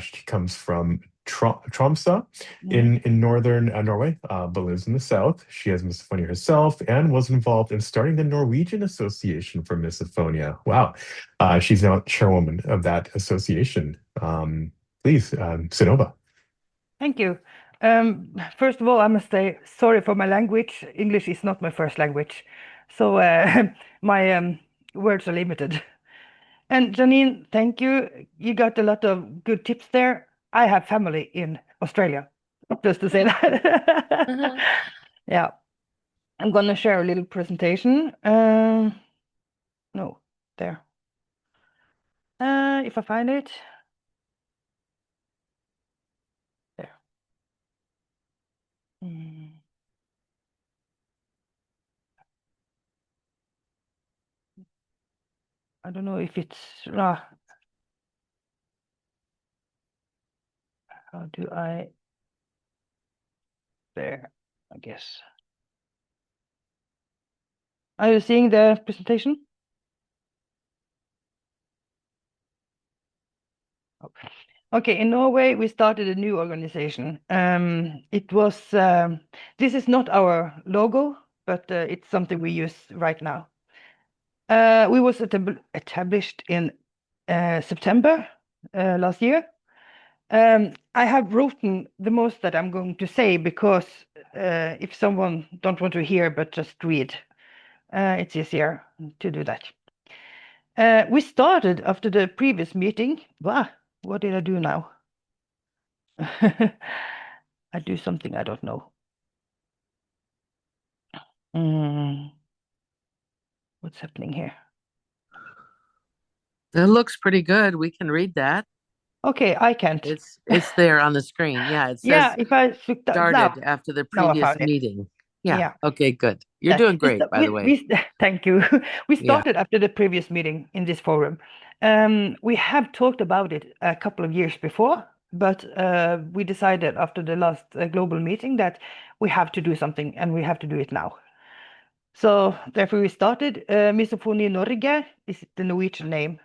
She comes from Tromsø in northern Norway, but lives in the south. She has misophonia herself and was involved in starting the Norwegian Association for Misophonia. Wow. She's now chairwoman of that association. Please, Synnøve. Thank you. First of all, I must say sorry for my language. English is not my first language, so my words are limited. And Janine, thank you. You got a lot of good tips there. I have family in Australia, just to say that. Yeah, I'm gonna share a little presentation. No, there. If I find it. There. I don't know if it's how do I there, I guess. Are you seeing the presentation? Okay, in Norway, we started a new organization. It was, this is not our logo, but it's something we use right now. We was established in September last year. I have written the most that I'm going to say because if someone don't want to hear but just read, it's easier to do that. We started after the previous meeting. Wow, what did I do now? I do something I don't know. What's happening here? It looks pretty good. We can read that. Okay, I can't. It's there on the screen. Yeah, it says Yeah, if I started after the now I previous found it. meeting. Yeah. Yeah. Okay, good. You're doing great, by the way. Thank you. We Yeah. started after the previous meeting in this forum. We have talked about it a couple of years before, but we decided after the last global meeting that we have to do something and we have to do it now. So therefore we started. Misophonia Norge is the Norwegian name.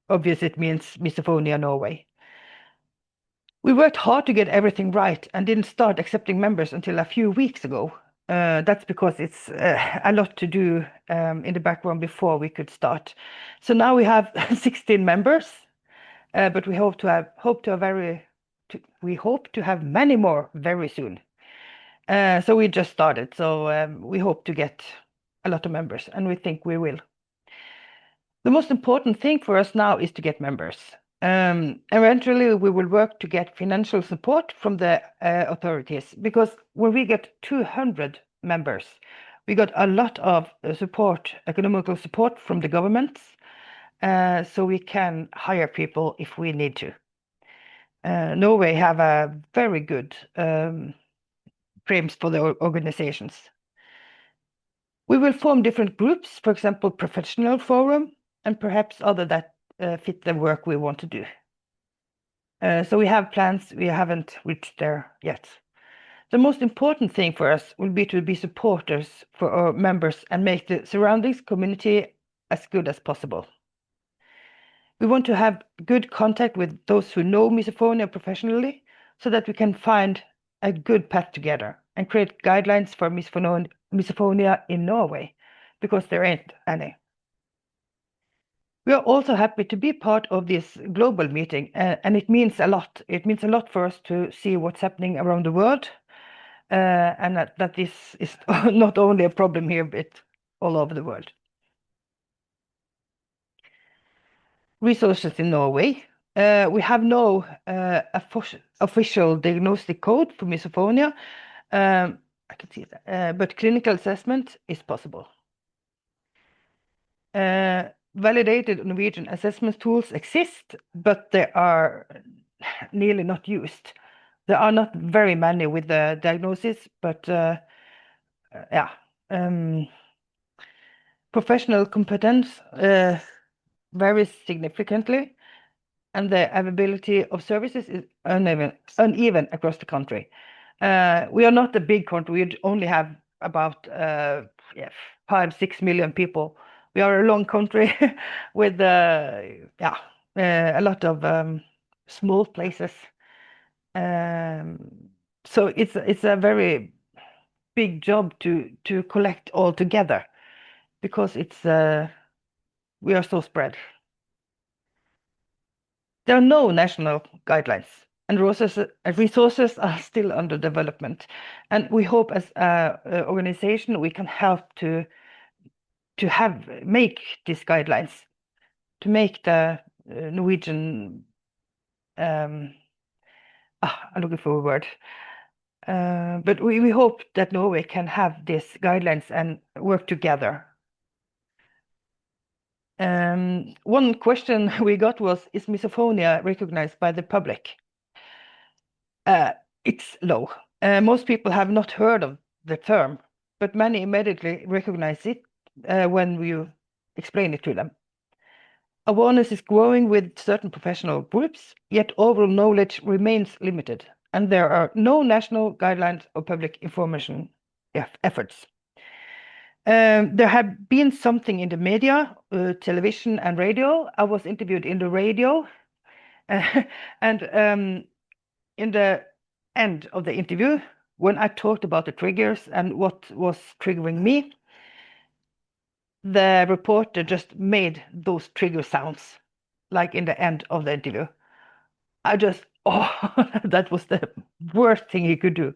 Obviously it means Misophonia Norway. We worked hard to get everything right and didn't start accepting members until a few weeks ago. That's because it's a lot to do in the background before we could start. So now we have 16 members, but we hope to have many more very soon. So we just started. So we hope to get a lot of members, and we think we will. The most important thing for us now is to get members. Eventually, we will work to get financial support from the authorities, because when we get 200 members, we got a lot of support, economical support from the governments, so we can hire people if we need to. Norway have a very good frames for the organizations. We will form different groups, for example, professional forum, and perhaps other that fit the work we want to do. So we have plans, we haven't reached there yet. The most important thing for us will be to be supporters for our members and make the surroundings community as good as possible. We want to have good contact with those who know misophonia professionally so that we can find a good path together and create guidelines for misophonia in Norway, because there ain't any. We are also happy to be part of this global meeting, and it means a lot. It means a lot for us to see what's happening around the world, and that this is not only a problem here, but all over the world. Resources in Norway. We have no official diagnostic code for misophonia. I can see that, but clinical assessment is possible. Validated Norwegian assessment tools exist, but they are nearly not used. There are not very many with the diagnosis, but yeah. Professional competence varies significantly, and the availability of services is uneven across the country. We are not a big country. We only have about 5-6 million people. We are a long country with a lot of small places. So it's a very big job to collect all together because we are so spread. There are no national guidelines, and resources are still under development. And we hope as an organization we can help to make these guidelines, to make the Norwegian, I'm looking for a word, but we hope that Norway can have these guidelines and work together. One question we got was, is misophonia recognized by the public? It's low. Most people have not heard of the term, but many immediately recognize it when you explain it to them. Awareness is growing with certain professional groups, yet overall knowledge remains limited, and there are no national guidelines or public information efforts. There have been something in the media, television and radio. I was interviewed in the radio, and in the end of the interview, when I talked about the triggers and what was triggering me, the reporter just made those trigger sounds, like in the end of the interview. That was the worst thing he could do.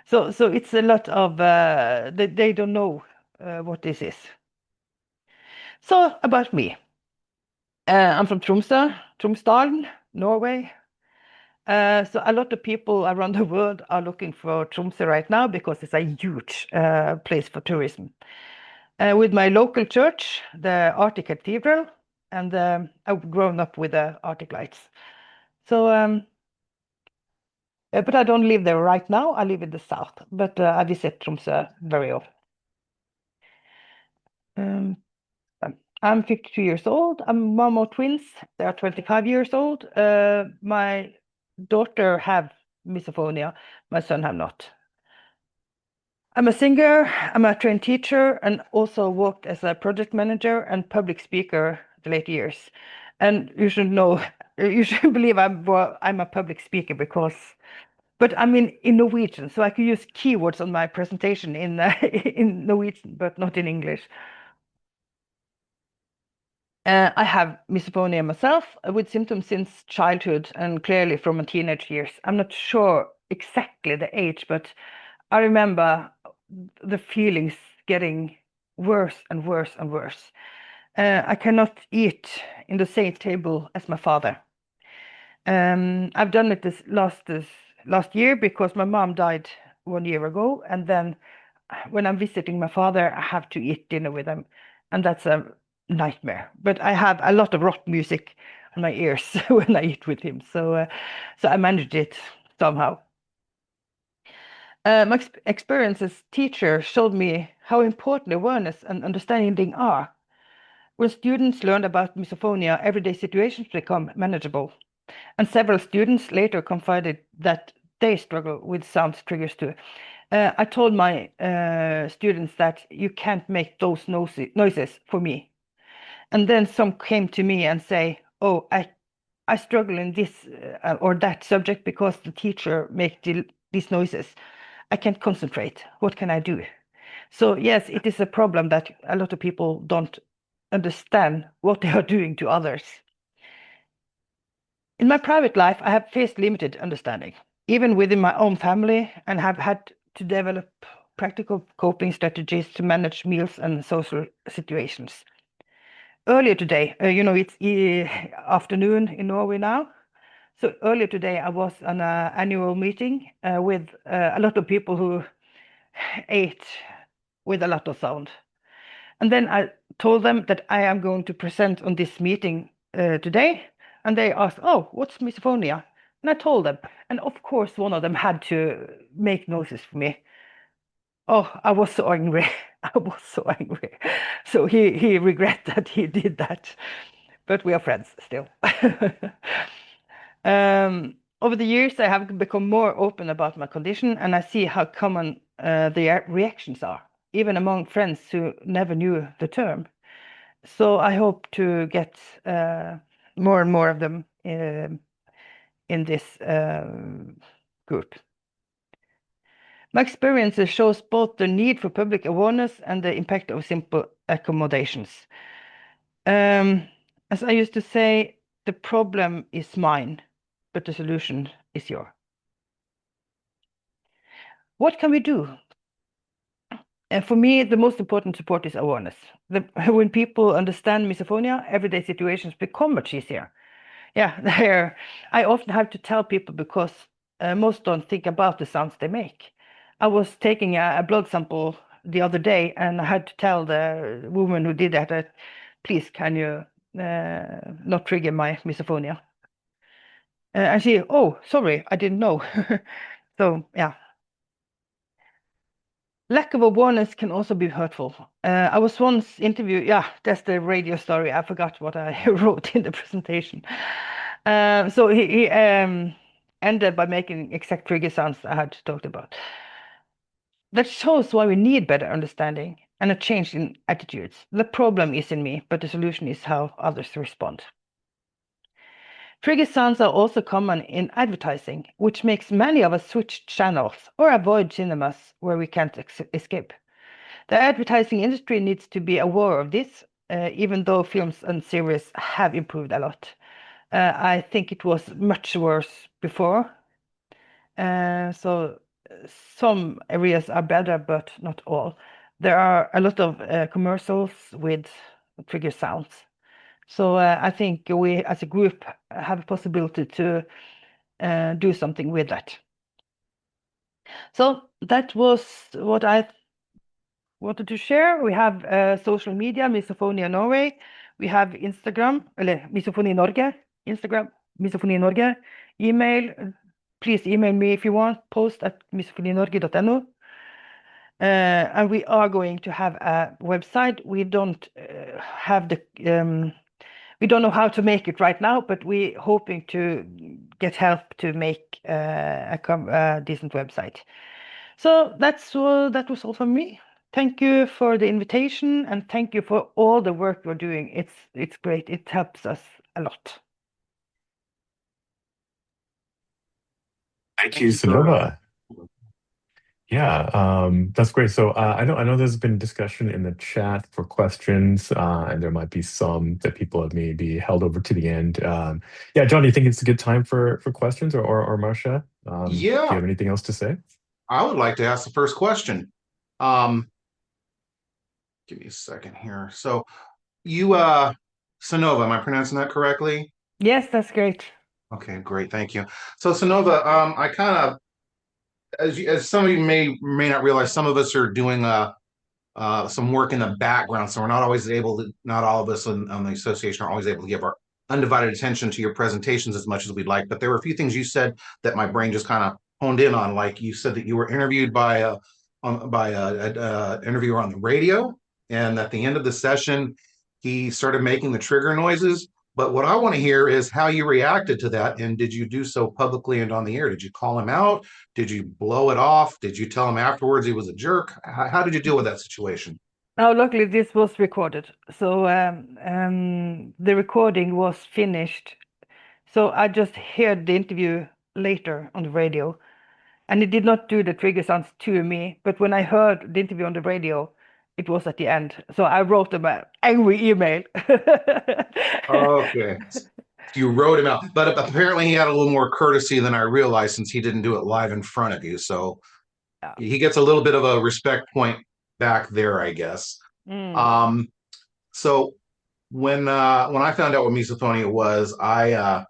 So it's a lot of, they don't know what this is. So about me. I'm from Tromsdalen, Norway. So a lot of people around the world are looking for Tromsø right now because it's a huge place for tourism. With my local church, the Arctic Cathedral, and I've grown up with the Arctic Lights. So, but I don't live there right now. I live in the south, but I visit Tromsø very often. I'm 52 years old. I'm mom of twins. They are 25 years old. My daughter have misophonia. My son have not. I'm a singer. I'm a trained teacher, and also worked as a project manager and public speaker the late years. And you should know, you should believe I'm a public speaker but I'm in Norwegian, so I could use keywords on my presentation in in Norwegian, but not in English. I have misophonia myself with symptoms since childhood and clearly from my teenage years. I'm not sure exactly the age, but I remember the feelings getting worse and worse and worse. I cannot eat in the same table as my father. I've done it this last year because my mom died 1 year ago, and then when I'm visiting my father, I have to eat dinner with him, and that's a nightmare. But I have a lot of rock music on my ears when I eat with him, so I managed it somehow. My experience as teacher showed me how important awareness and understanding are. When students learn about misophonia, everyday situations become manageable. And several students later confided that they struggle with sound triggers too. I told my students that you can't make those noises for me. And then some came to me and say, oh, I struggle in this or that subject because the teacher makes these noises. I can't concentrate. What can I do? So yes, it is a problem that a lot of people don't understand what they are doing to others. In my private life, I have faced limited understanding, even within my own family, and have had to develop practical coping strategies to manage meals and social situations. Earlier today, it's afternoon in Norway now. So earlier today, I was on an annual meeting with a lot of people who ate with a lot of sound. And then I told them that I am going to present on this meeting today. And they asked, oh, what's misophonia? And I told them. And of course, one of them had to make noises for me. Oh, I was so angry. I was so angry. So he regret that he did that. but we are friends still. Over the years, I have become more open about my condition, and I see how common the reactions are, even among friends who never knew the term. So I hope to get more and more of them in this group. My experiences shows both the need for public awareness and the impact of simple accommodations. As I used to say, the problem is mine, but the solution is yours. What can we do? And for me, the most important support is awareness. When people understand misophonia, everyday situations become much easier. Yeah, I often have to tell people because most don't think about the sounds they make. I was taking a blood sample the other day, and I had to tell the woman who did that, please, can you not trigger my misophonia? And she, oh, sorry, I didn't know. So, yeah. Lack of awareness can also be hurtful. I was once interviewed, yeah, that's the radio story. I forgot what I wrote in the presentation. So he ended by making exact trigger sounds I had talked about. That shows why we need better understanding and a change in attitudes. The problem is in me, but the solution is how others respond. Trigger sounds are also common in advertising, which makes many of us switch channels or avoid cinemas where we can't escape. The advertising industry needs to be aware of this, even though films and series have improved a lot. I think it was much worse before. So some areas are better, but not all. There are a lot of commercials with trigger sounds. So I think we as a group have a possibility to do something with that. So that was what I wanted to share. We have social media, Misophonia Norway. We have Instagram, eller Misophonia Norge, Instagram, Misophonia Norge. Email, please email me if you want, post at misophonianorge.no. And we are going to have a website. We don't have the, we don't know how to make it right now, but we're hoping to get help to make a decent website. So that was all from me. Thank you for the invitation, and thank you for all the work you're doing. It's great. It helps us a lot. Thank you, Sunova. Yeah, that's great. So I know there's been discussion in the chat for questions, and there might be some that people have maybe held over to the end. Yeah, John, do you think it's a good time for questions, or Marcia? Do you Yeah, have anything else to say? I would like to ask the first question. Give me a second here. So you, Sonova, am I pronouncing that correctly? Yes, that's great. Okay, great. Thank you. So Sonova, I kind of, as some of you may not realize, some of us are doing some work in the background, so we're not always able to. Not all of us on the association are always able to give our undivided attention to your presentations as much as we'd like. But there were a few things you said that my brain just kind of honed in on. Like you said that you were interviewed by a interviewer on the radio, and at the end of the session, he started making the trigger noises. But what I want to hear is how you reacted to that, and did you do so publicly and on the air? Did you call him out? Did you blow it off? Did you tell him afterwards he was a jerk? How did you deal with that situation? Now, luckily, this was recorded. So the recording was finished. So I just heard the interview later on the radio, and it did not do the trigger sounds to me. But when I heard the interview on the radio, it was at the end. So I wrote them an angry email. Okay. You wrote him out, but apparently he had a little more courtesy than I realized since he didn't do it live in front of you. So Yeah. he gets a little bit of a respect point back there, I guess. So when I found out what misophonia was, I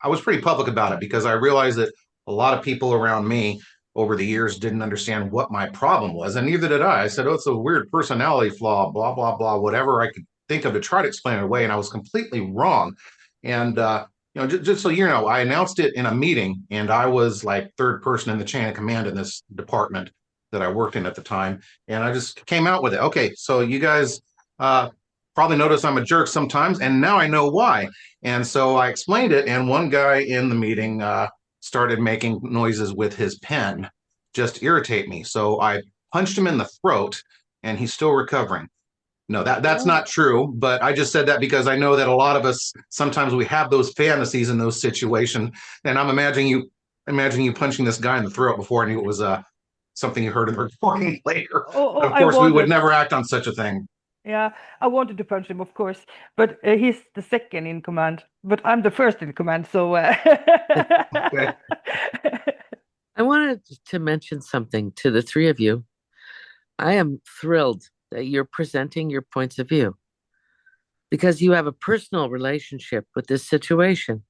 was pretty public about it because I realized that a lot of people around me over the years didn't understand what my problem was, and neither did I. I said, "Oh, it's a weird personality flaw, blah blah blah," whatever I could think of to try to explain it away, and I was completely wrong. And just so you know, I announced it in a meeting, and I was like third person in the chain of command in this department that I worked in at the time, and I just came out with it. Okay, so you guys, probably notice I'm a jerk sometimes, and now I know why. And so I explained it, and one guy in the meeting started making noises with his pen just to irritate me. So I punched him in the throat, and he's still recovering. No, that's Well, not true, but I just said that because I know that a lot of us sometimes we have those fantasies in those situations. And I'm imagining you punching this guy in the throat before and it was something you heard in the recording later. Oh, Of I course, we would wanted, never act on such a thing. yeah, I wanted to punch him, of course, but he's the second in command, but I'm the first in command, so Okay. I wanted to mention something to the three of you. I am thrilled that you're presenting your points of view because you have a personal relationship with this situation,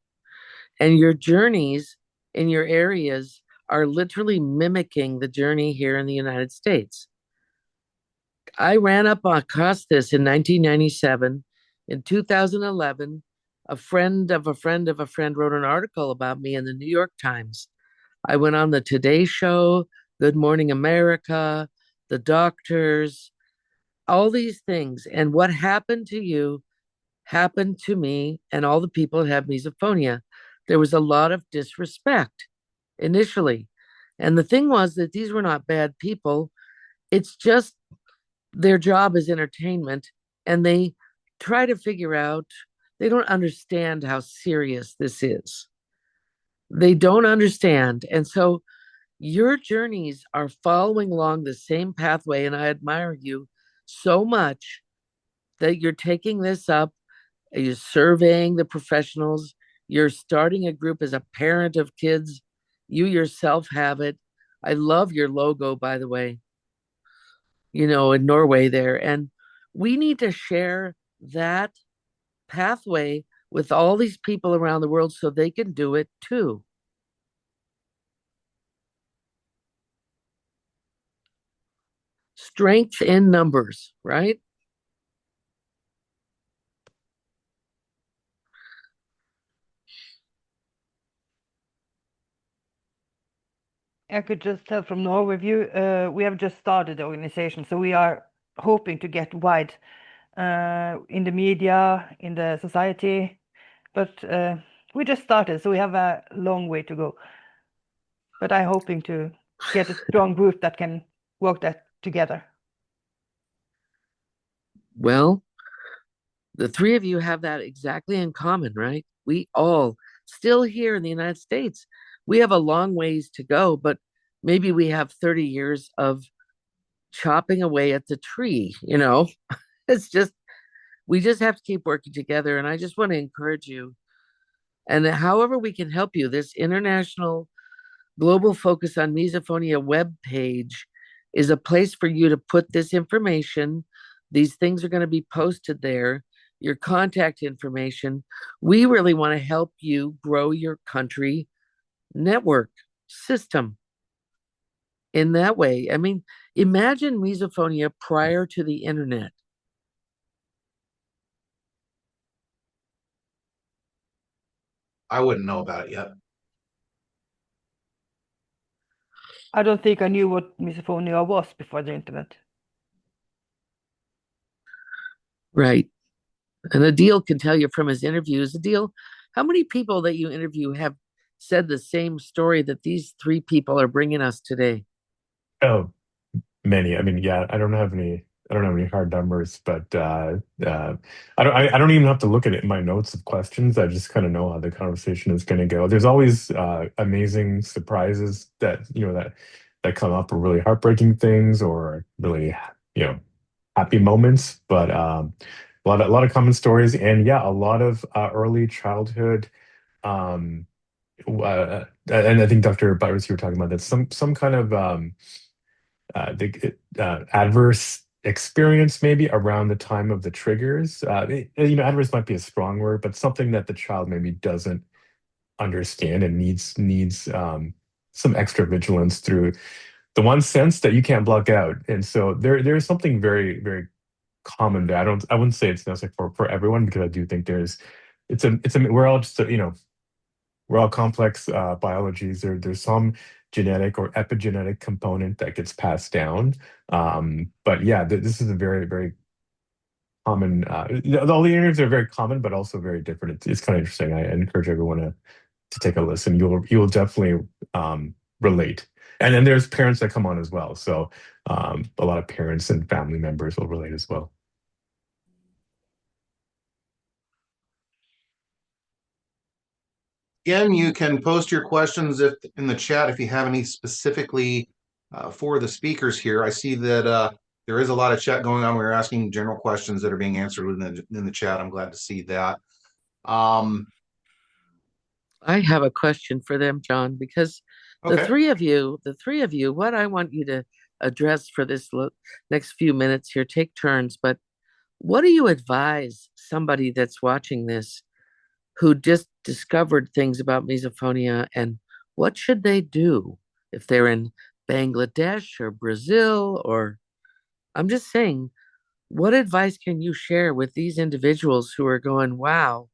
and your journeys in your areas are literally mimicking the journey here in the United States. I ran up across this in 1997. In 2011, a friend of a friend of a friend wrote an article about me in the New York Times. I went on the Today Show, Good Morning America, The Doctors, all these things. And what happened to you happened to me and all the people that have misophonia. There was a lot of disrespect initially. And the thing was that these were not bad people. It's just their job is entertainment, and they try to figure out, they don't understand how serious this is. They don't understand. And so your journeys are following along the same pathway. And I admire you so much that you're taking this up, you're surveying the professionals, you're starting a group as a parent of kids. You yourself have it. I love your logo, by the way, in Norway there. And we need to share that pathway with all these people around the world so they can do it too. Strength in numbers, right? I could just tell from Norway view, we have just started the organization, so we are hoping to get wide in the media, in the society, but we just started, so we have a long way to go. But I'm hoping to get a strong group that can work that together. Well, the three of you have that exactly in common, right? We all still here in the United States, we have a long ways to go, but maybe we have 30 years of chopping away at the tree, It's just we just have to keep working together. And I just want to encourage you. And however we can help you, this international global focus on misophonia web page is a place for you to put this information. These things are going to be posted there, your contact information. We really want to help you grow your country network system in that way. I mean, imagine misophonia prior to the internet. I wouldn't know about it yet. I don't think I knew what misophonia was before the internet. Right. And Adil can tell you from his interviews. Adil, how many people that you interview have said the same story that these three people are bringing us today? Oh, many. I mean, yeah, I don't have any hard numbers, but I don't even have to look at it in my notes of questions. I just kind of know how the conversation is going to go. There's always amazing surprises that come up, or really heartbreaking things, or really happy moments. But a lot of common stories, and yeah, a lot of early childhood. Um, and I think Dr. Byers, you were talking about that, some kind of adverse experience maybe around the time of the triggers. Adverse might be a strong word, but something that the child maybe doesn't understand and needs some extra vigilance through the one sense that you can't block out. And so there's something very, very common there. I wouldn't say it's necessary for everyone, because I do think we're all just we're all complex biologies. There's some genetic or epigenetic component that gets passed down. But yeah, this is a very, very common. All the interviews are very common, but also very different. It's kind of interesting. I encourage everyone to take a listen. You'll definitely relate. And then there's parents that come on as well. So a lot of parents and family members will relate as well. Again, you can post your questions if in the chat if you have any specifically for the speakers here. I see that there is a lot of chat going on. We're asking general questions that are being answered in the chat. I'm glad to see that. I have a question for them, John, because the Okay. three of you, what I want you to address for this next few minutes here, take turns, but what do you advise somebody that's watching this who just discovered things about misophonia, and what should they do if they're in Bangladesh or Brazil? Or I'm just saying, what advice can you share with these individuals who are going, wow,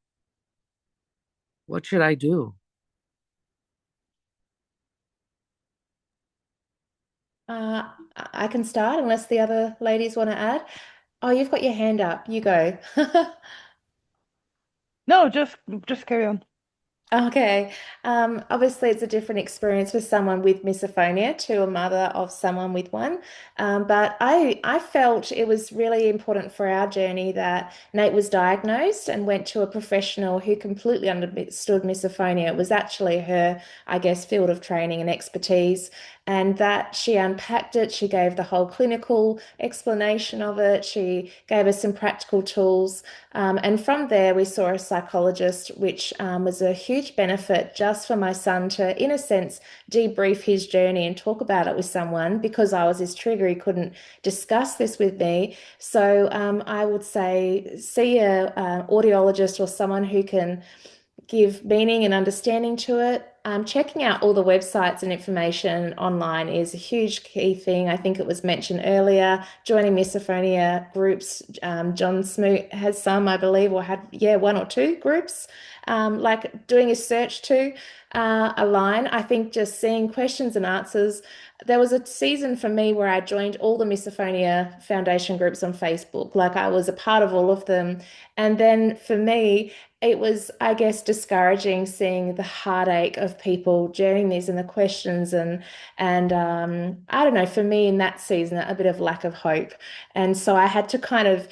what should I do? I can start unless the other ladies want to add. Oh, you've got your hand up. You go. No, just carry on. Okay. Obviously, it's a different experience for someone with misophonia to a mother of someone with one. But I felt it was really important for our journey that Nate was diagnosed and went to a professional who completely understood misophonia. It was actually her, I guess, field of training and expertise. And that she unpacked it. She gave the whole clinical explanation of it. She gave us some practical tools. And from there, we saw a psychologist, which was a huge benefit just for my son to, in a sense, debrief his journey and talk about it with someone because I was his trigger. He couldn't discuss this with me. So I would say see a audiologist or someone who can give meaning and understanding to it. Checking out all the websites and information online is a huge key thing. I think it was mentioned earlier, joining misophonia groups. John Smoot has some, I believe, or had, yeah, one or two groups. Like doing a search to align. I think just seeing questions and answers. There was a season for me where I joined all the Misophonia Foundation groups on Facebook. Like I was a part of all of them. And then for me, it was, I guess, discouraging seeing the heartache of people during these and the questions and I don't know, for me in that season, a bit of lack of hope. And so I had to kind of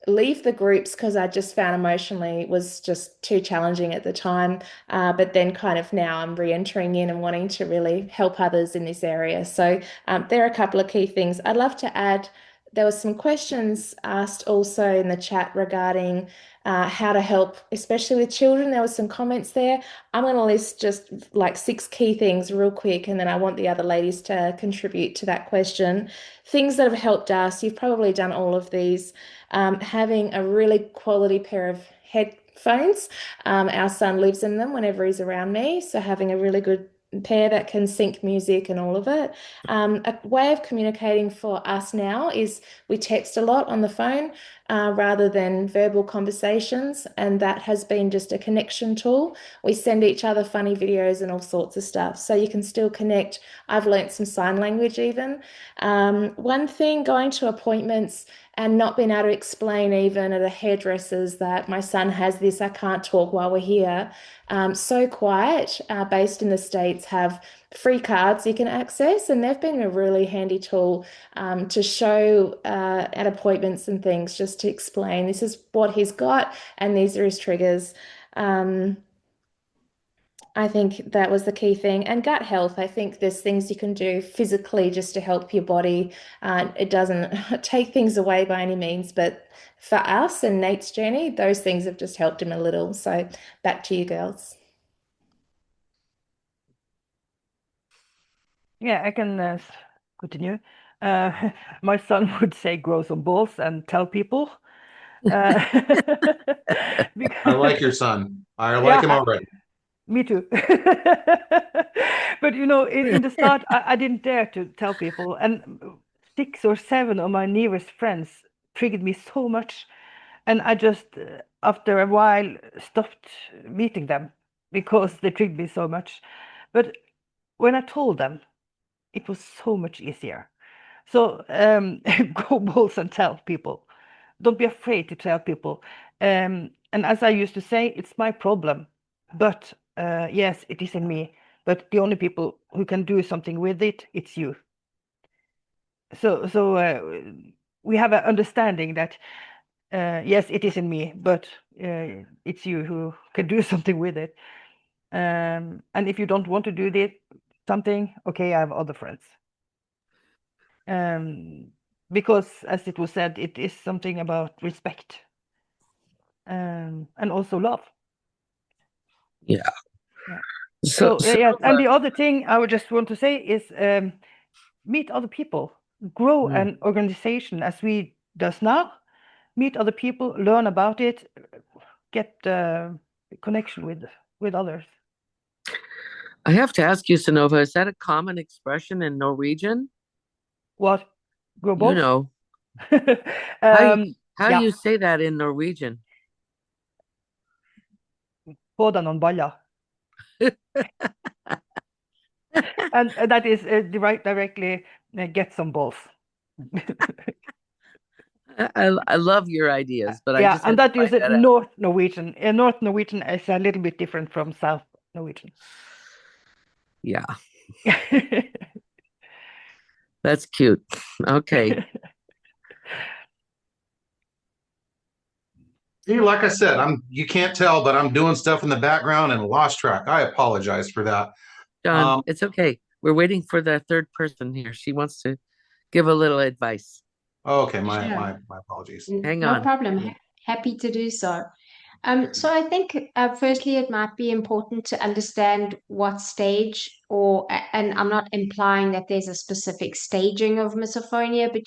leave the groups because I just found emotionally it was just too challenging at the time. But then kind of now I'm re-entering in and wanting to really help others in this area. So there are a couple of key things. I'd love to add, there were some questions asked also in the chat regarding how to help, especially with children. There were some comments there. I'm going to list just like 6 key things real quick, and then I want the other ladies to contribute to that question. Things that have helped us, you've probably done all of these. Having a really quality pair of headphones. Our son lives in them whenever he's around me, so having a really good pair that can sync music and all of it. A way of communicating for us now is we text a lot on the phone rather than verbal conversations, and that has been just a connection tool. We send each other funny videos and all sorts of stuff, so you can still connect. I've learnt some sign language even. One thing, going to appointments and not being able to explain even at a hairdresser's that my son has this, I can't talk while we're here. So Quiet, based in the States, have free cards you can access, and they've been a really handy tool to show at appointments and things, just to explain this is what he's got and these are his triggers. I think that was the key thing. And gut health, I think there's things you can do physically just to help your body. It doesn't take things away by any means, but for us and Nate's journey, those things have just helped him a little. So back to you, girls. Yeah, I can continue. My son would say grow some balls and tell people. Uh, I because, like your son. I like him yeah, already. me too. But in the start, I didn't dare to tell people, and 6 or 7 of my nearest friends triggered me so much, and I just, after a while, stopped meeting them because they triggered me so much. But when I told them, it was so much easier. So go balls and tell people. don't be afraid to tell people. And as I used to say, it's my problem, but yes, it is in me. But the only people who can do something with it, it's you. So we have an understanding that yes, it is in me, but it's you who can do something with it. And if you don't want to do something, okay, I have other friends. Because as it was said, it is something about respect and also love. Yeah. Yeah. So, Yes, and the other thing I would just want to say is meet other people, grow an organization as we does now, meet other people, learn about it, get connection with others. I have to ask you, Sonova, is that a common expression in Norwegian? What? Grow You both? know, how do yeah. you say that in Norwegian? Få deg noen baller. And that is directly get some balls. I love your ideas, but I Yeah, just and had to that is find that out. North Norwegian. North Norwegian is a little bit different from South Norwegian. Yeah, that's cute. Okay. See, like I said, you can't tell, but I'm doing stuff in the background and lost track. I apologize for that. John, it's okay. We're waiting for the third person here. She wants to give a little advice. Okay, Sure. my apologies. Hang No on. problem. Happy to do so. So I think firstly it might be important to understand what stage and I'm not implying that there's a specific staging of misophonia, but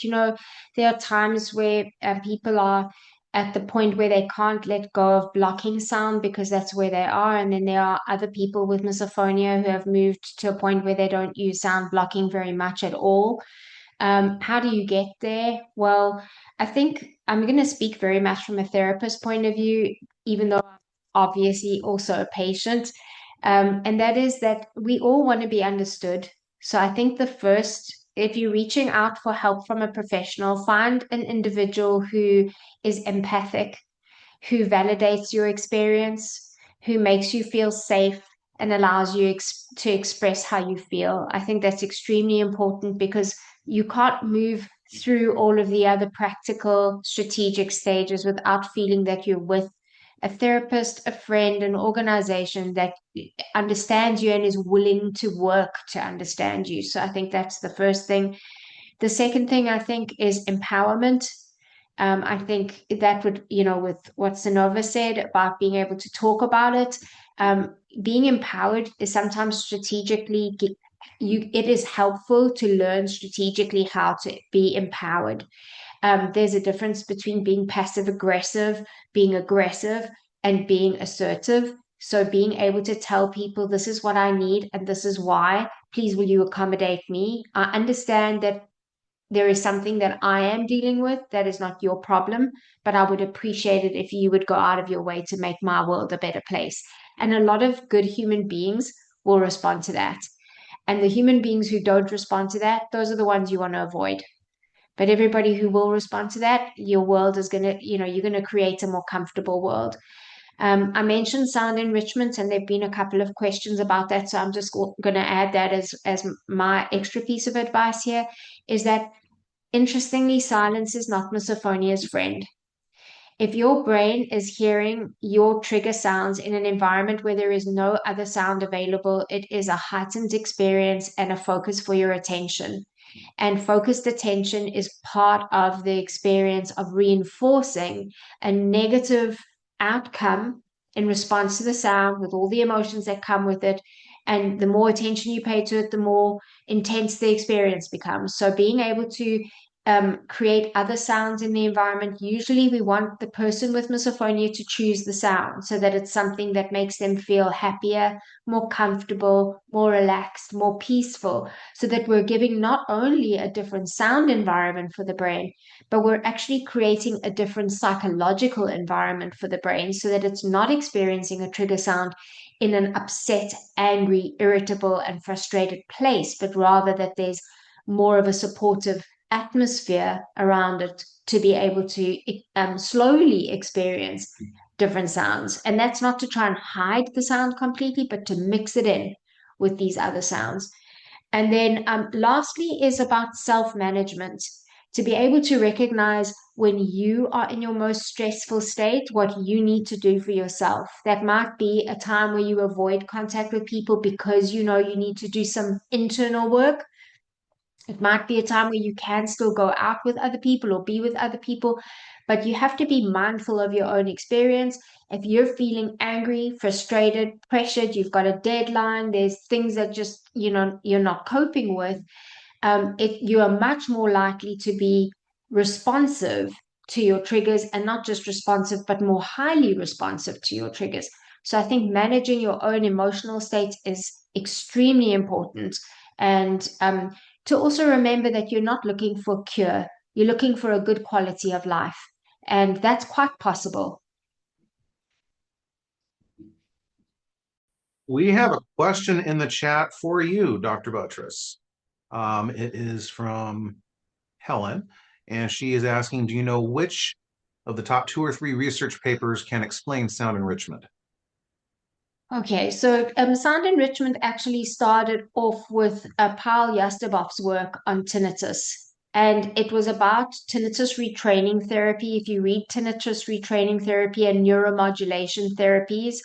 there are times where people are at the point where they can't let go of blocking sound because that's where they are, and then there are other people with misophonia who have moved to a point where they don't use sound blocking very much at all. How do you get there? Well, I think I'm going to speak very much from a therapist point of view, even though I'm obviously also a patient. And that is that we all want to be understood. So I think if you're reaching out for help from a professional, find an individual who is empathic, who validates your experience, who makes you feel safe and allows you to express how you feel. I think that's extremely important because you can't move through all of the other practical strategic stages without feeling that you're with a therapist, a friend, an organization that understands you and is willing to work to understand you. So I think that's the first thing. The second thing I think is empowerment. I think that would, with what Sonova said about being able to talk about it, being empowered is sometimes strategically, it is helpful to learn strategically how to be empowered. There's a difference between being passive aggressive, being aggressive, and being assertive. So being able to tell people, this is what I need and this is why, please will you accommodate me? I understand that there is something that I am dealing with that is not your problem, but I would appreciate it if you would go out of your way to make my world a better place. And a lot of good human beings will respond to that. And the human beings who don't respond to that, those are the ones you want to avoid. But everybody who will respond to that, your world is going to, you're going to create a more comfortable world. I mentioned sound enrichment, and there have been a couple of questions about that. So I'm just going to add that as my extra piece of advice here is that, interestingly, silence is not misophonia's friend. If your brain is hearing your trigger sounds in an environment where there is no other sound available, it is a heightened experience and a focus for your attention. And focused attention is part of the experience of reinforcing a negative outcome in response to the sound with all the emotions that come with it. And the more attention you pay to it, the more intense the experience becomes. So being able to create other sounds in the environment. Usually, we want the person with misophonia to choose the sound so that it's something that makes them feel happier, more comfortable, more relaxed, more peaceful, so that we're giving not only a different sound environment for the brain, but we're actually creating a different psychological environment for the brain so that it's not experiencing a trigger sound in an upset, angry, irritable, and frustrated place, but rather that there's more of a supportive atmosphere around it to be able to slowly experience different sounds. And that's not to try and hide the sound completely, but to mix it in with these other sounds. And then lastly is about self-management, to be able to recognize when you are in your most stressful state, what you need to do for yourself. That might be a time where you avoid contact with people because you know you need to do some internal work. It might be a time where you can still go out with other people or be with other people, but you have to be mindful of your own experience. If you're feeling angry, frustrated, pressured, you've got a deadline, there's things that just, you're not coping with, you are much more likely to be responsive to your triggers, and not just responsive, but more highly responsive to your triggers. So I think managing your own emotional state is extremely important. And to also remember that you're not looking for a cure, you're looking for a good quality of life. And that's quite possible. We have a question in the chat for you, Dr. Buttress. It is from Helen, and she is asking, do you know which of the top 2 or 3 research papers can explain sound enrichment? Okay, so sound enrichment actually started off with Paul Yastebov's work on tinnitus. And it was about tinnitus retraining therapy. If you read tinnitus retraining therapy and neuromodulation therapies,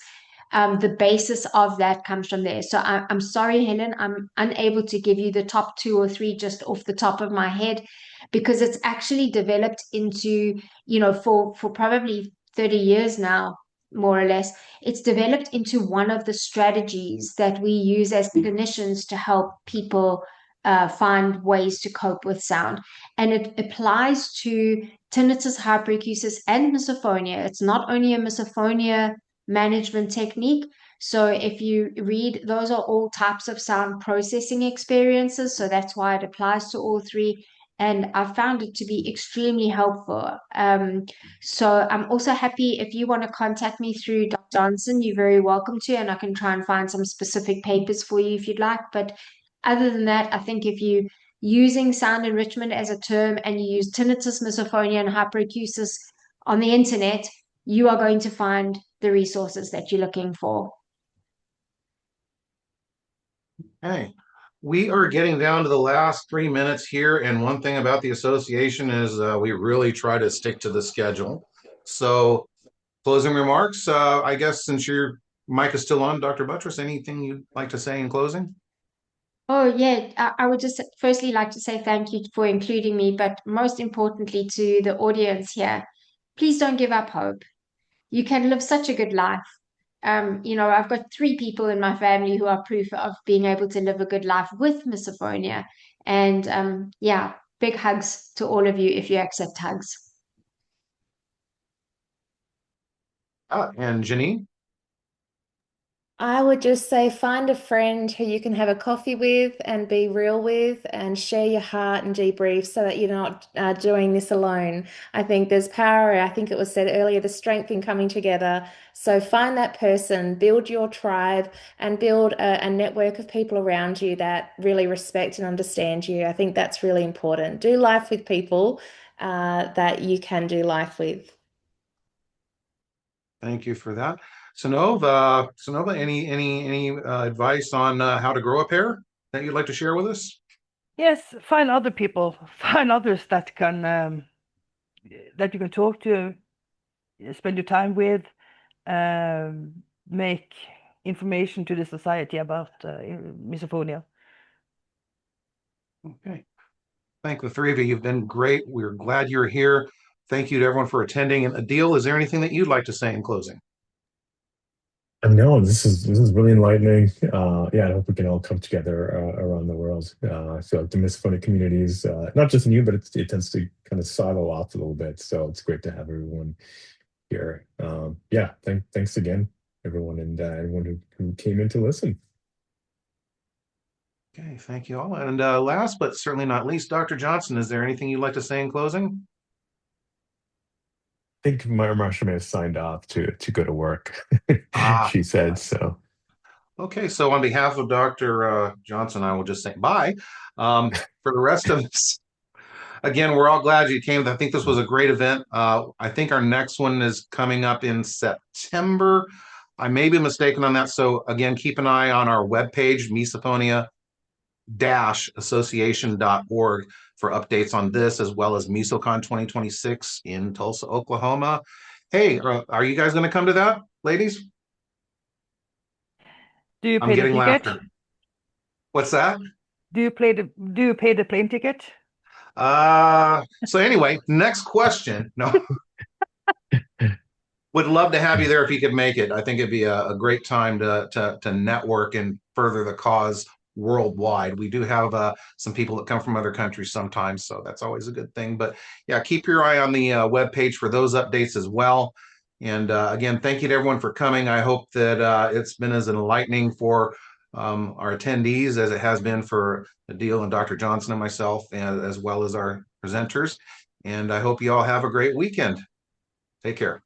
the basis of that comes from there. So I'm sorry, Helen, I'm unable to give you the top 2 or 3 just off the top of my head, because it's actually developed into, for probably 30 years now, more or less, it's developed into one of the strategies that we use as clinicians to help people find ways to cope with sound. And it applies to tinnitus, hyperacusis, and misophonia. It's not only a misophonia management technique. So if you read, those are all types of sound processing experiences. So that's why it applies to all 3. And I found it to be extremely helpful. So I'm also happy if you want to contact me through Dr. Johnson, you're very welcome to, and I can try and find some specific papers for you if you'd like. But other than that, I think if you using sound enrichment as a term and you use tinnitus, misophonia, and hyperacusis on the internet, you are going to find the resources that you're looking for. Hey, we are getting down to the last 3 minutes here, and one thing about the association is we really try to stick to the schedule. So, closing remarks, I guess since your mic is still on, Dr. Buttress, anything you'd like to say in closing? Oh, yeah. I would just firstly like to say thank you for including me, but most importantly to the audience here, please don't give up hope. You can live such a good life. I've got 3 people in my family who are proof of being able to live a good life with misophonia. And yeah, big hugs to all of you if you accept hugs. And Janine? I would just say find a friend who you can have a coffee with and be real with and share your heart and debrief so that you're not doing this alone. I think there's power. I think it was said earlier, the strength in coming together. So find that person, build your tribe, and build a network of people around you that really respect and understand you. I think that's really important. Do life with people that you can do life with. Thank you for that. Sonova, any advice on how to grow a pair that you'd like to share with us? Yes, find other people, find others that you can talk to, spend your time with, make information to the society about misophonia. Okay. Thank the 3 of you. You've been great. We're glad you're here. Thank you to everyone for attending. And Adil, is there anything that you'd like to say in closing? No, this is really enlightening. Yeah, I hope we can all come together around the world. I feel like the misophonia community is not just new, but it tends to kind of silo off a little bit. So it's great to have everyone here. Yeah, thanks again, everyone, and everyone who came in to listen. Okay, thank you all. And last but certainly not least, Dr. Johnson, is there anything you'd like to say in closing? I think Marsha may have signed off to go to work. She said so. Okay, so on behalf of Dr. Johnson, I will just say bye. For the rest of us, again, we're all glad you came. I think this was a great event. I think our next one is coming up in September. I may be mistaken on that. So again, keep an eye on our webpage, Misophonia-association.org, for updates on this, as well as MisoCon 2026 in Tulsa, Oklahoma. Hey, are you guys going to come to that, ladies? Do you I'm pay the getting ticket? laughter. What's that? Do you pay the plane ticket? So anyway, next question. No, would love to have you there if you could make it. I think it'd be a great time to network and further the cause worldwide. We do have some people that come from other countries sometimes, so that's always a good thing. But yeah, keep your eye on the webpage for those updates as well. And again, thank you to everyone for coming. I hope that it's been as enlightening for our attendees as it has been for Adil and Dr. Johnson and myself, and as well as our presenters. And I hope you all have a great weekend. Take care.